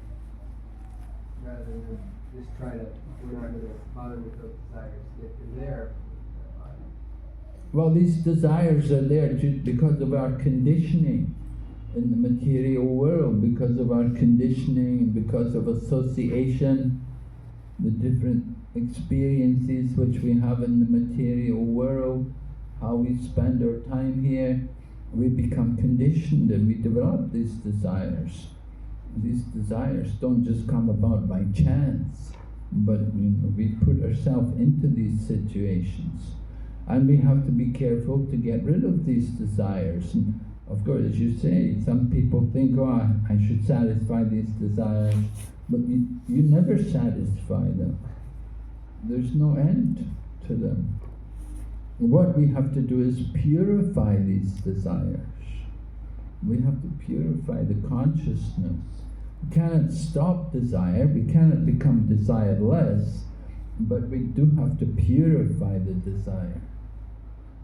Rather than just try to, we're not going to bother with those desires. If they're there. Well, these desires are there because of our conditioning in the material world, because of our conditioning, because of association, the different experiences which we have in the material world, how we spend our time here. We become conditioned and we develop these desires. These desires don't just come about by chance, but we put ourselves into these situations. And we have to be careful to get rid of these desires. And Of course, as you say, some people think, oh, I should satisfy these desires, but you never satisfy them. There's no end to them. What we have to do is purify these desires. We have to purify the consciousness. We cannot stop desire, we cannot become desireless, but we do have to purify the desire.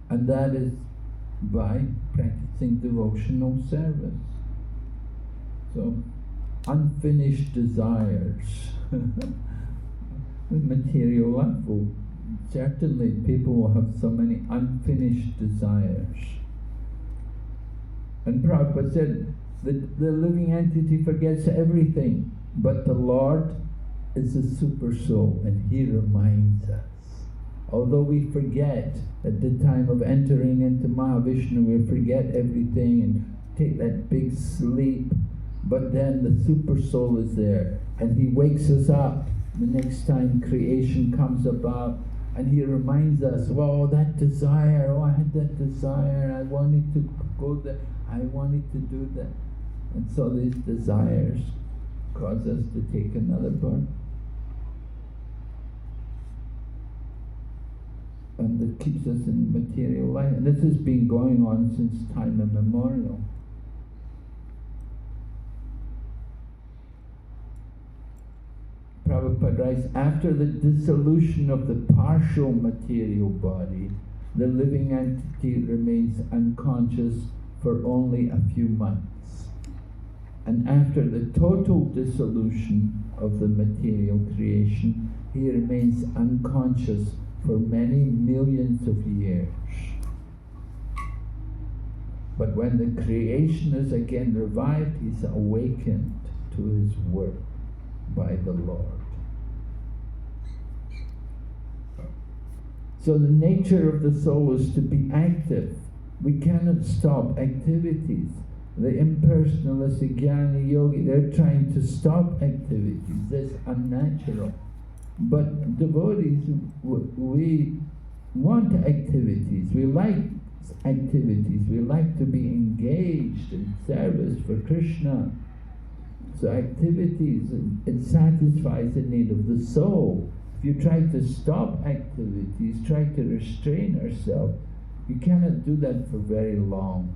And that is by practicing devotional service. So, unfinished desires. The material level, certainly people will have so many unfinished desires. And Prabhupada said that the living entity forgets everything, but the Lord is a super soul, and He reminds us. Although we forget at the time of entering into Mahavishnu, we forget everything and take that big sleep, but then the super soul is there, and He wakes us up the next time creation comes about, and He reminds us, oh, that desire, oh, I had that desire, I wanted to go there, I wanted to do that. And so these desires cause us to take another birth. And it keeps us in material life. And this has been going on since time immemorial. Prabhupada writes, after the dissolution of the partial material body, the living entity remains unconscious for only a few months. And after the total dissolution of the material creation, he remains unconscious for many millions of years. But when the creation is again revived, he's awakened to his work by the Lord. So the nature of the soul is to be active. We cannot stop activities. The impersonalists, the jnani yogi, they're trying to stop activities. That's unnatural. But devotees, we want activities. We like activities. We like to be engaged in service for Krishna. So activities, it satisfies the need of the soul. If you try to stop activities, try to restrain ourselves, you cannot do that for very long.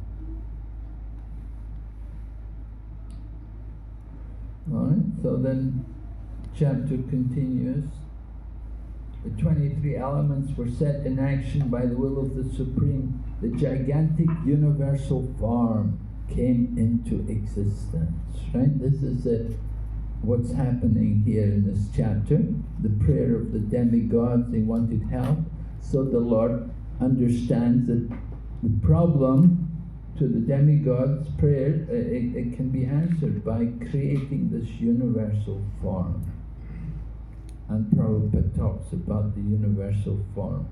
Alright, so then chapter continues. The 23 elements were set in action by the will of the Supreme. The gigantic universal form came into existence. Right? This is what's happening here in this chapter. The prayer of the demigods, they wanted help. So the Lord understands that the problem to the demigods' prayer, it can be answered by creating this universal form. And Prabhupada talks about the universal form.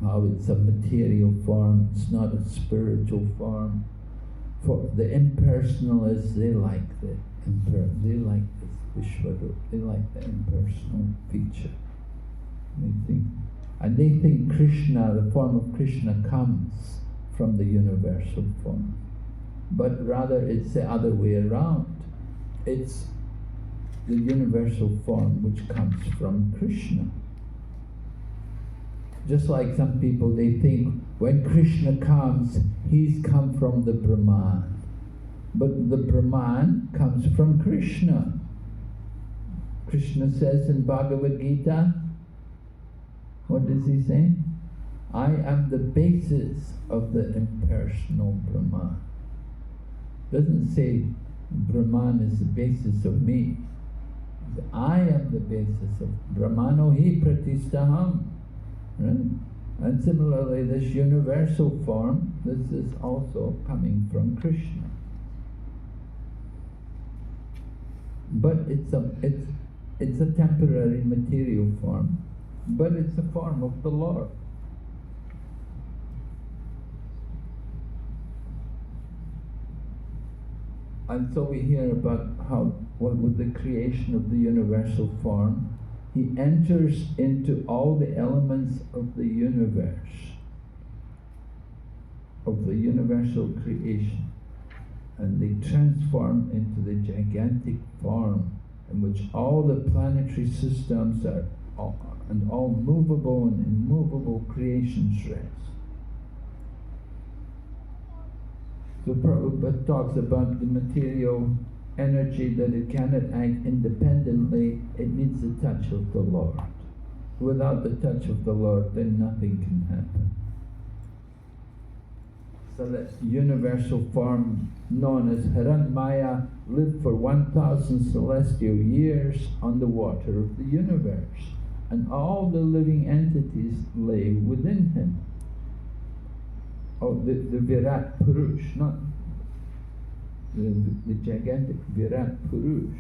How it's a material form, it's not a spiritual form. For the impersonalists, they like this Vishwarup, they like the impersonal feature. They think Krishna, the form of Krishna, comes from the universal form. But rather it's the other way around. It's the universal form which comes from Krishna. Just like some people, they think when Krishna comes, he's come from the Brahman. But the Brahman comes from Krishna. Krishna says in Bhagavad Gita, what does he say? I am the basis of the impersonal Brahman. Doesn't say Brahman is the basis of me. I am the basis of Brahmano hi pratistaham. Right? And similarly, this universal form, this is also coming from Krishna. But it's a temporary material form, but it's a form of the Lord. And so we hear about what with the creation of the universal form, he enters into all the elements of the universe. of the universal creation, and they transform into the gigantic form in which all the planetary systems are, and all movable and immovable creations rest. So Prabhupada talks about the material energy, that it cannot act independently, it needs the touch of the Lord. Without the touch of the Lord, then nothing can happen. So that universal form known as Hiranmaya lived for 1,000 celestial years on the water of the universe, and all the living entities lay within him. Oh, the Virat Purush, not the gigantic Virat Purush.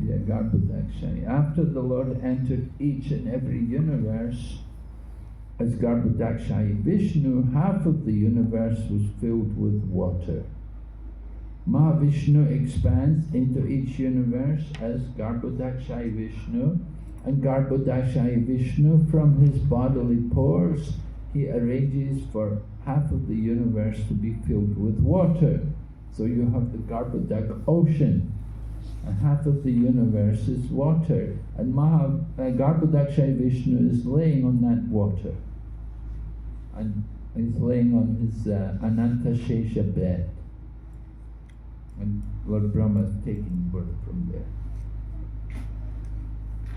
Yeah, Garbhodakshaya. After the Lord entered each and every universe as Garbhodakshaya Vishnu, half of the universe was filled with water. Mahavishnu expands into each universe as Garbhodakshaya Vishnu, and Garbhodakshaya Vishnu, from his bodily pores, he arranges for half of the universe to be filled with water. So you have the Garbhodak ocean, and half of the universe is water, and Garbhodakshaya Vishnu is laying on that water, and he's laying on his Ananta Shesha bed, and Lord Brahma is taking birth from there.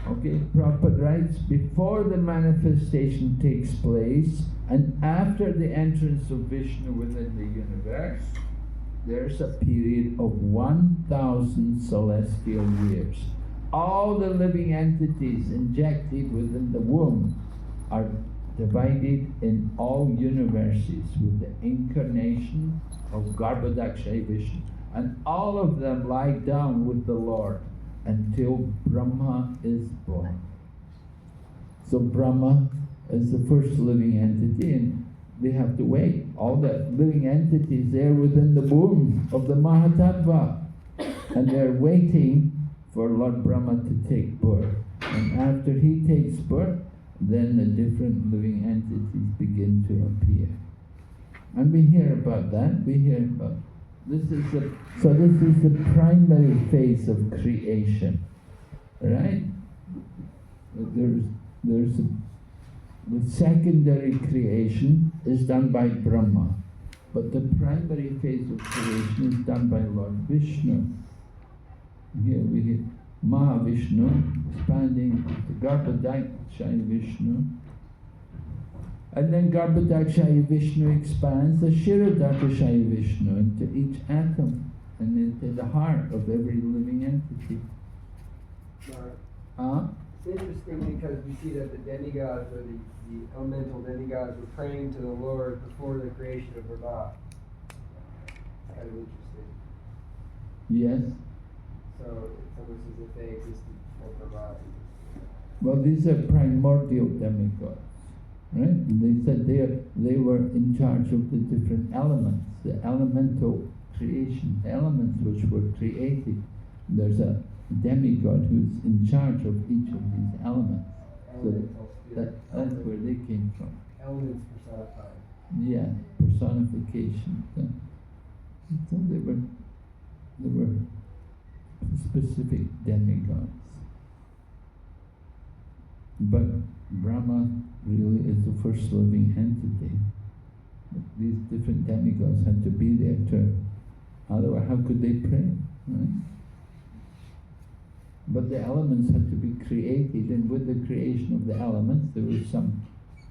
Okay, Prabhupada writes, before the manifestation takes place and after the entrance of Vishnu within the universe, there's a period of 1,000 celestial years. All the living entities injected within the womb are divided in all universes with the incarnation of Garbhodakshaya Vishnu, and all of them lie down with the Lord until Brahma is born. So Brahma is the first living entity, and they have to wait. All the living entities there within the womb of the Mahatattva, and they're waiting for Lord Brahma to take birth. And after he takes birth, then the different living entities begin to appear. And we hear about that. We hear about this is the primary phase of creation, right? The secondary creation is done by Brahma, but the primary phase of creation is done by Lord Vishnu. Here we hear Mahavishnu expanding to Garbhodakshaya Vishnu, and then Garbhodakshaya Vishnu expands the Kshirodakshaya Vishnu into each atom and into the heart of every living entity. It's interesting because we see that the demigods, or the elemental demigods, were praying to the Lord before the creation of Brahma. It's kind of interesting. Yes. So it's almost as if they existed before Brahma. Well, these are primordial demigods, right? They said they were in charge of the different elements, the elemental creation, the elements which were created. There's a demigod who's in charge of each of these elements. So that's where they came from. Elements personified. Yeah, personification. So they were specific demigods. But Brahma really is the first living entity. These different demigods had to be there to, otherwise how could they pray, right? But the elements had to be created, and with the creation of the elements there was some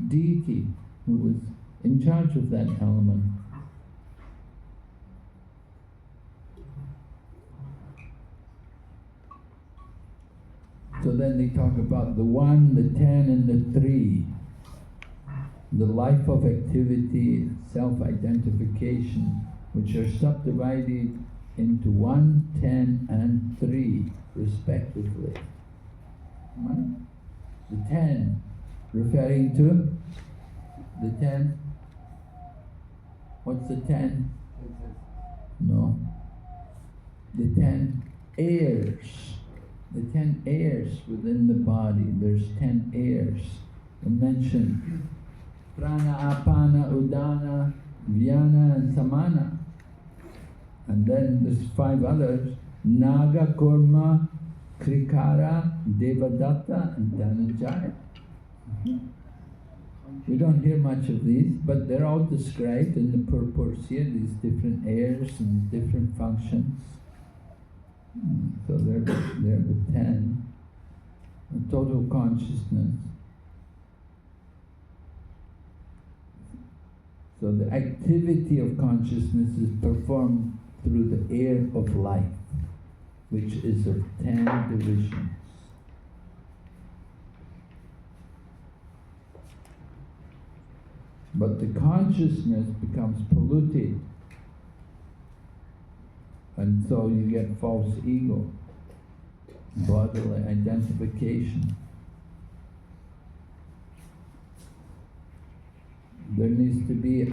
deity who was in charge of that element. So then they talk about the 1, the 10, and the 3. The life of activity, self-identification, which are subdivided into 1, 10, and 3, respectively. Right? The 10, referring to the 10. What's the 10? No. The 10 heirs. The 10 heirs within the body. There's 10 heirs mentioned Prana, Apana, Udana, Vyana and Samana. And then there's 5 others, Naga, Kurma, Krikara, Devadatta and Dhananjaya. We don't hear much of these, but they're all described in the purports here, these different airs and different functions. So they're the 10. The total consciousness. So the activity of consciousness is performed through the air of life, which is of 10 divisions. But the consciousness becomes polluted, and so you get false ego, bodily identification. There needs to be a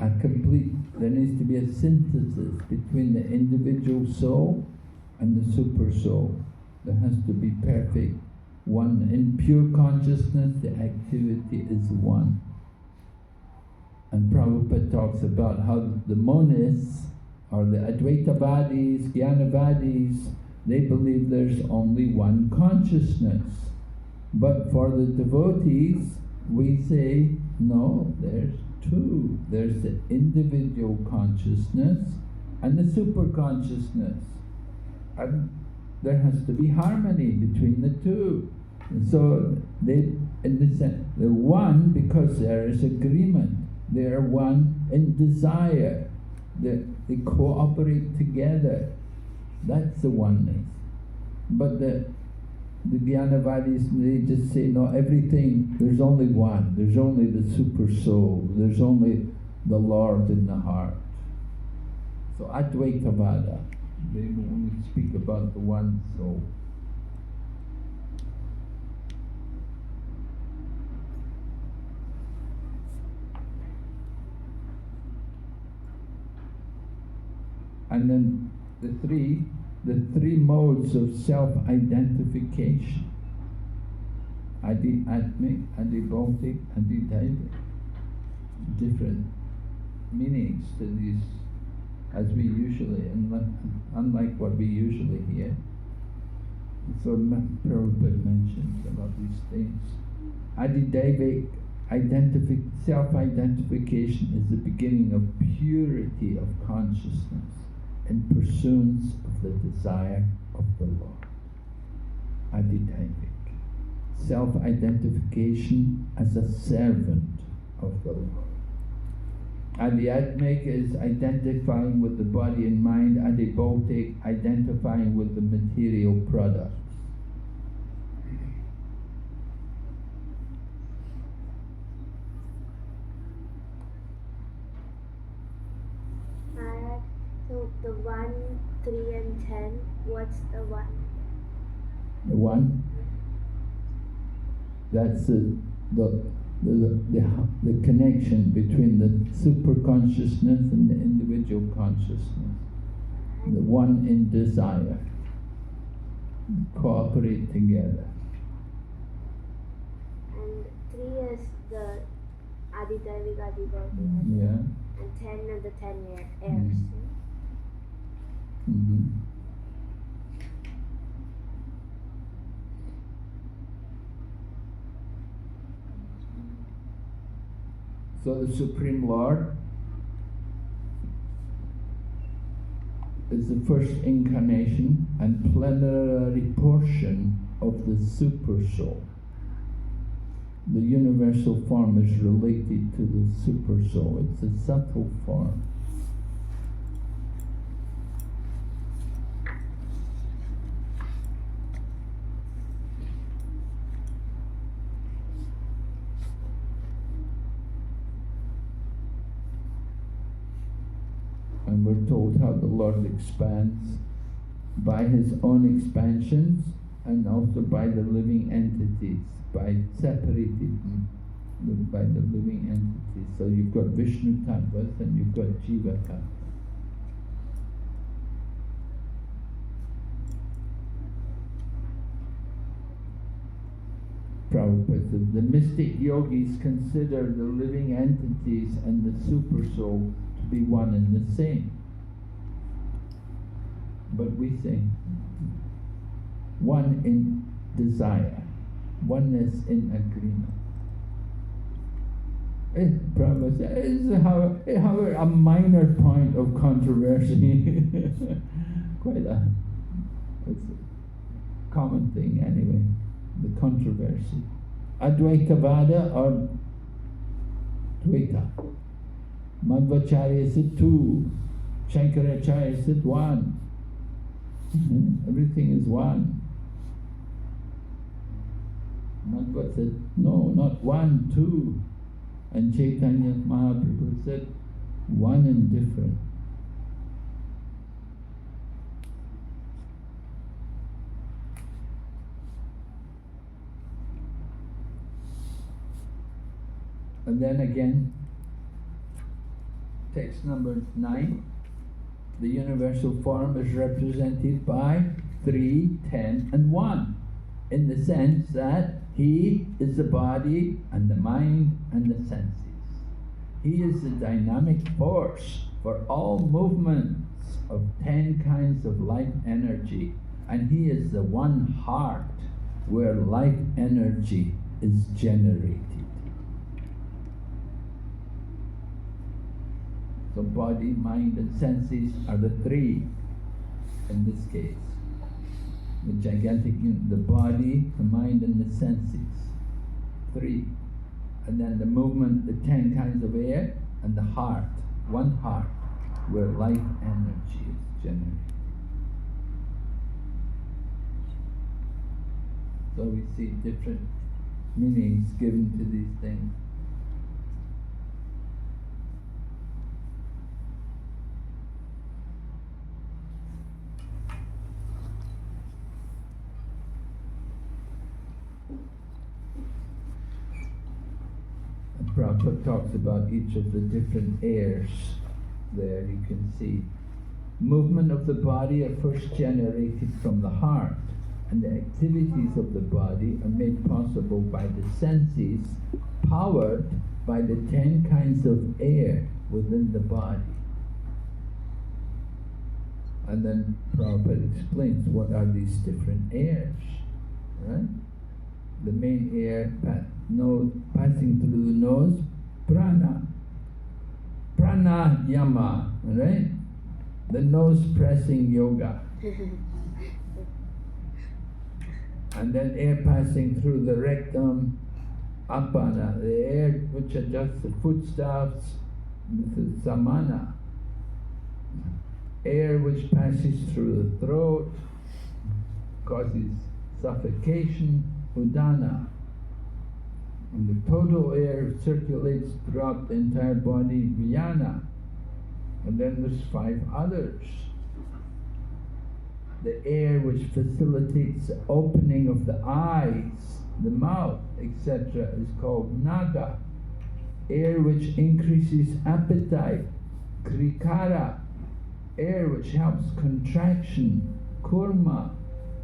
synthesis between the individual soul and the super soul. There has to be perfect one. In pure consciousness, the activity is one. And Prabhupada talks about how the monists, or the Advaitavadis, Jnanavadis, they believe there's only one consciousness. But for the devotees, we say, no, there's 2. There's the individual consciousness and the super consciousness. And there has to be harmony between the 2. And so they, in the sense, they're one because there is agreement. They are one in desire. They cooperate together. That's the oneness. But the Jnanavadis, they just say, no, everything, there's only one. There's only the super soul. There's only the Lord in the heart. So Advaitavada, they only speak about the one soul. And then the three modes of self-identification. Adi-atmic, adi-bhautic, adi-daivic. Different meanings to these, as we usually, unlike what we usually hear. So Prabhupada mentions about these things. Adi-daivic self-identification is the beginning of purity of consciousness in pursuance of the desire of the Lord. Aditaivic. Self-identification as a servant of the Lord. Adhyatmic is identifying with the body and mind. Adibhautic, identifying with the material products. So the 1, 3 and 10, what's the 1? The 1? That's the connection between the super consciousness and the individual consciousness. The one in desire. Cooperate together. And 3 is the Aditaivic, Adibhautic. Yeah. And 10 are the 10 airs. Mm-hmm. So the Supreme Lord is the first incarnation and plenary portion of the Super Soul. The universal form is related to the Super Soul. It's a subtle form. And we're told how the Lord expands by His own expansions and also by the living entities, by separated by the living entities. So you've got Vishnu Tattvas and you've got Jiva Tattvas. Prabhupada said, the mystic yogis consider the living entities and the super soul to be one and the same. But we say one in desire, oneness in agreement. Prabhupada said, it's however a minor point of controversy. It's a common thing anyway, the controversy. Advaitavada or Dvaita. Madhvacharya said 2, Shankaracharya said 1. Everything is one. Madhva said, no, not 1, 2. And Chaitanya Mahaprabhu said, 1 and different. And then again, text number 9, the universal form is represented by 3, 10, and 1, in the sense that he is the body and the mind and the senses. He is the dynamic force for all movements of 10 kinds of life energy, and he is the one heart where life energy is generated. So body, mind and senses are the 3 in this case. The gigantic unit, the body, the mind and the senses, 3. And then the movement, the 10 kinds of air, and the heart, one heart, where life energy is generated. So we see different meanings given to these things. Prabhupada talks about each of the different airs. There you can see. Movement of the body are first generated from the heart, and the activities of the body are made possible by the senses, powered by the 10 kinds of air within the body. And then Prabhupada explains what are these different airs, right? The main air passing through the nose, prana, pranayama, right? The nose pressing yoga. And then air passing through the rectum, apana, the air which adjusts the footsteps, this is samana. Air which passes through the throat, causes suffocation, udana. And the total air circulates throughout the entire body, vyana. And then there's 5 others. The air which facilitates the opening of the eyes, the mouth, etc. is called naga. Air which increases appetite, krikara. Air which helps contraction, kurma.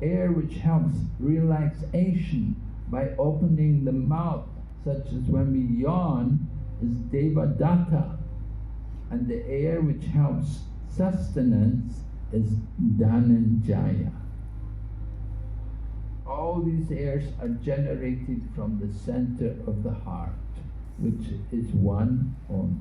Air which helps relaxation by opening the mouth, such as when we yawn, is devadatta. And the air which helps sustenance is dhananjaya. All these airs are generated from the center of the heart, which is one only.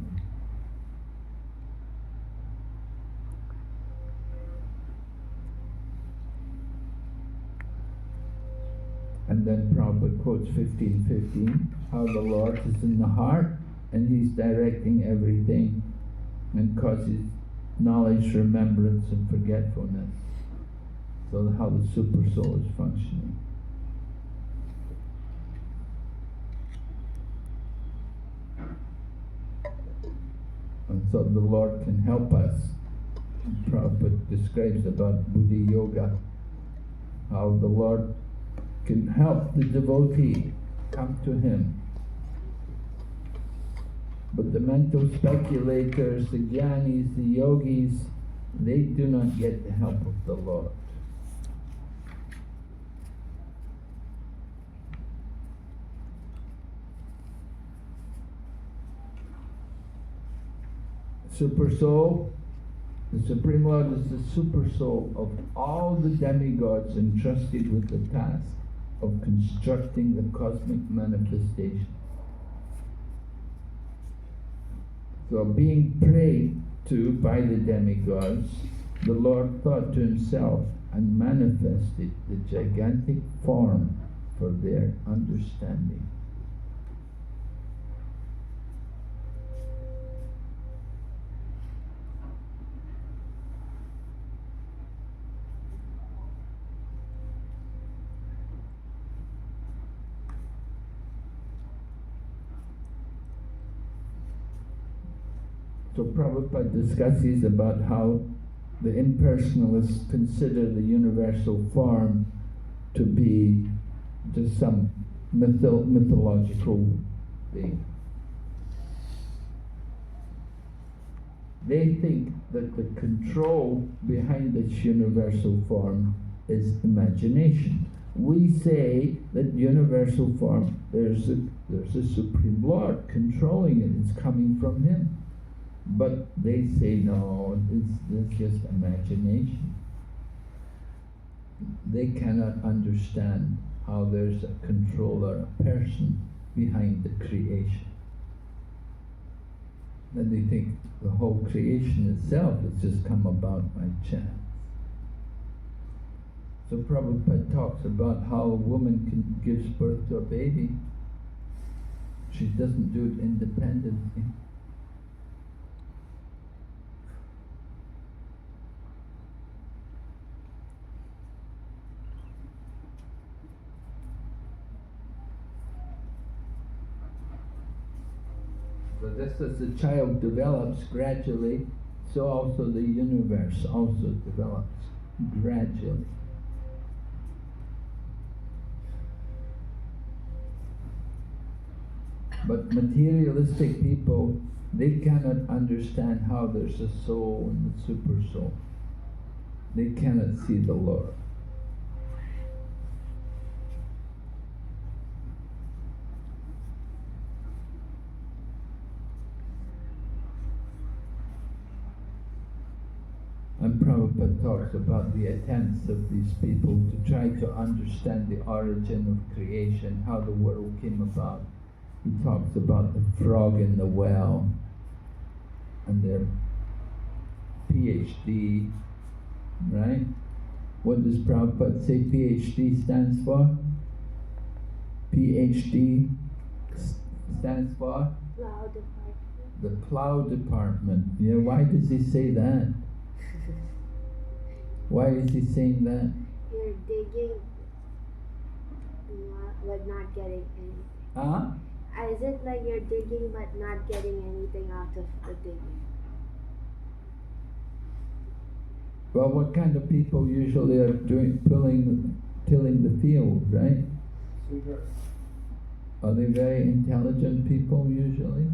And then Prabhupada quotes 15:15, how the Lord is in the heart and He's directing everything and causes knowledge, remembrance and forgetfulness. So how the super soul is functioning. And so the Lord can help us. Prabhupada describes about Buddhi Yoga, how the Lord can help the devotee come to Him. But the mental speculators, the jnanis, the yogis, they do not get the help of the Lord. super soul. The Supreme Lord is the super soul of all the demigods entrusted with the task of constructing the cosmic manifestation. So being prayed to by the demigods, the Lord thought to himself and manifested the gigantic form for their understanding. So Prabhupada discusses about how the impersonalists consider the universal form to be just some mythological being. They think that the control behind this universal form is imagination. We say that universal form, there's a Supreme Lord controlling it, it's coming from him. But they say no, it's just imagination. They cannot understand how there's a controller, a person behind the creation. Then they think the whole creation itself has just come about by chance. So Prabhupada talks about how a woman gives birth to a baby. She doesn't do it independently. So just as the child develops gradually, so also the universe also develops gradually. But materialistic people, they cannot understand how there's a soul and the super soul. They cannot see the Lord. And Prabhupada talks about the attempts of these people to try to understand the origin of creation, how the world came about. He talks about the frog in the well and their PhD, right? What does Prabhupada say PhD stands for? PhD stands for? Plow department. The plow department. Yeah, why does he say that? Why is he saying that? You're digging but not getting anything. Huh? Is it like you're digging but not getting anything out of the digging? Well, what kind of people usually are tilling the field, right? Are they very intelligent people usually?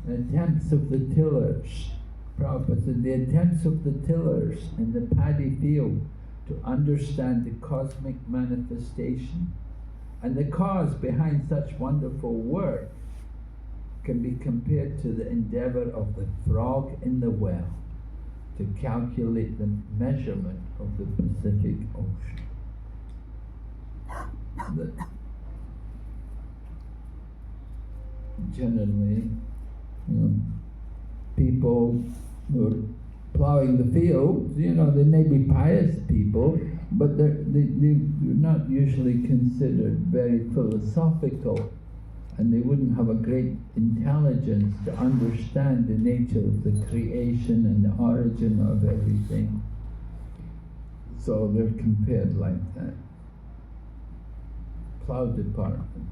No. Attempts of the tillers. Prabhupada said the attempts of the tillers in the paddy field to understand the cosmic manifestation and the cause behind such wonderful work can be compared to the endeavor of the frog in the well to calculate the measurement of the Pacific Ocean. Generally, people who are plowing the fields, they may be pious people, but they're not usually considered very philosophical, and they wouldn't have a great intelligence to understand the nature of the creation and the origin of everything. So they're compared like that. Plow department.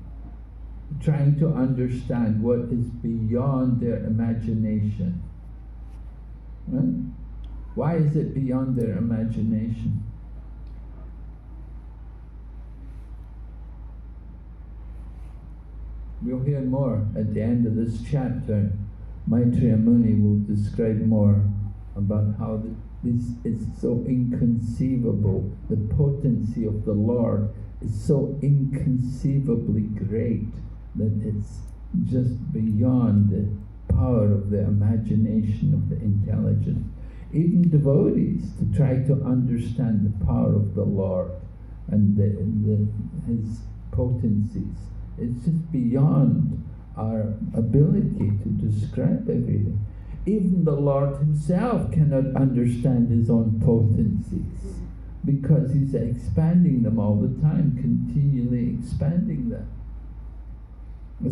Trying to understand what is beyond their imagination. Right? Why is it beyond their imagination? We'll hear more at the end of this chapter. Maitreya Muni will describe more about how this is so inconceivable. The potency of the Lord is so inconceivably great that it's just beyond power of the imagination, of the intelligence. Even devotees, to try to understand the power of the Lord and His potencies. It's just beyond our ability to describe everything. Even the Lord Himself cannot understand His own potencies, because He's expanding them all the time, continually expanding them.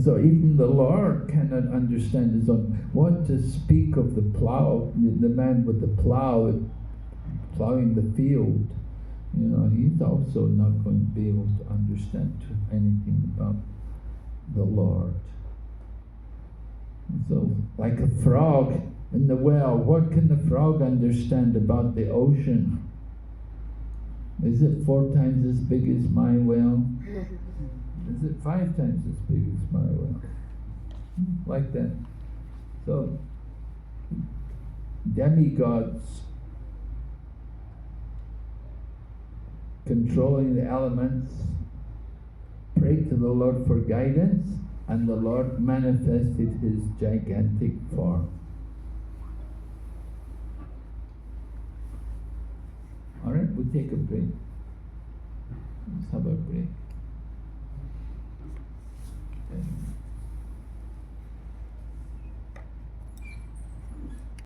So even the Lord cannot understand His own. What to speak of the plow, the man with the plow, plowing the field? You know, he's also not going to be able to understand anything about the Lord. So, like a frog in the well, what can the frog understand about the ocean? Is it 4 times as big as my well? Is it 5 times as big as my well? Like that. So, demigods controlling the elements pray to the Lord for guidance, and the Lord manifested His gigantic form. Alright, we'll take a break. Let's have a break.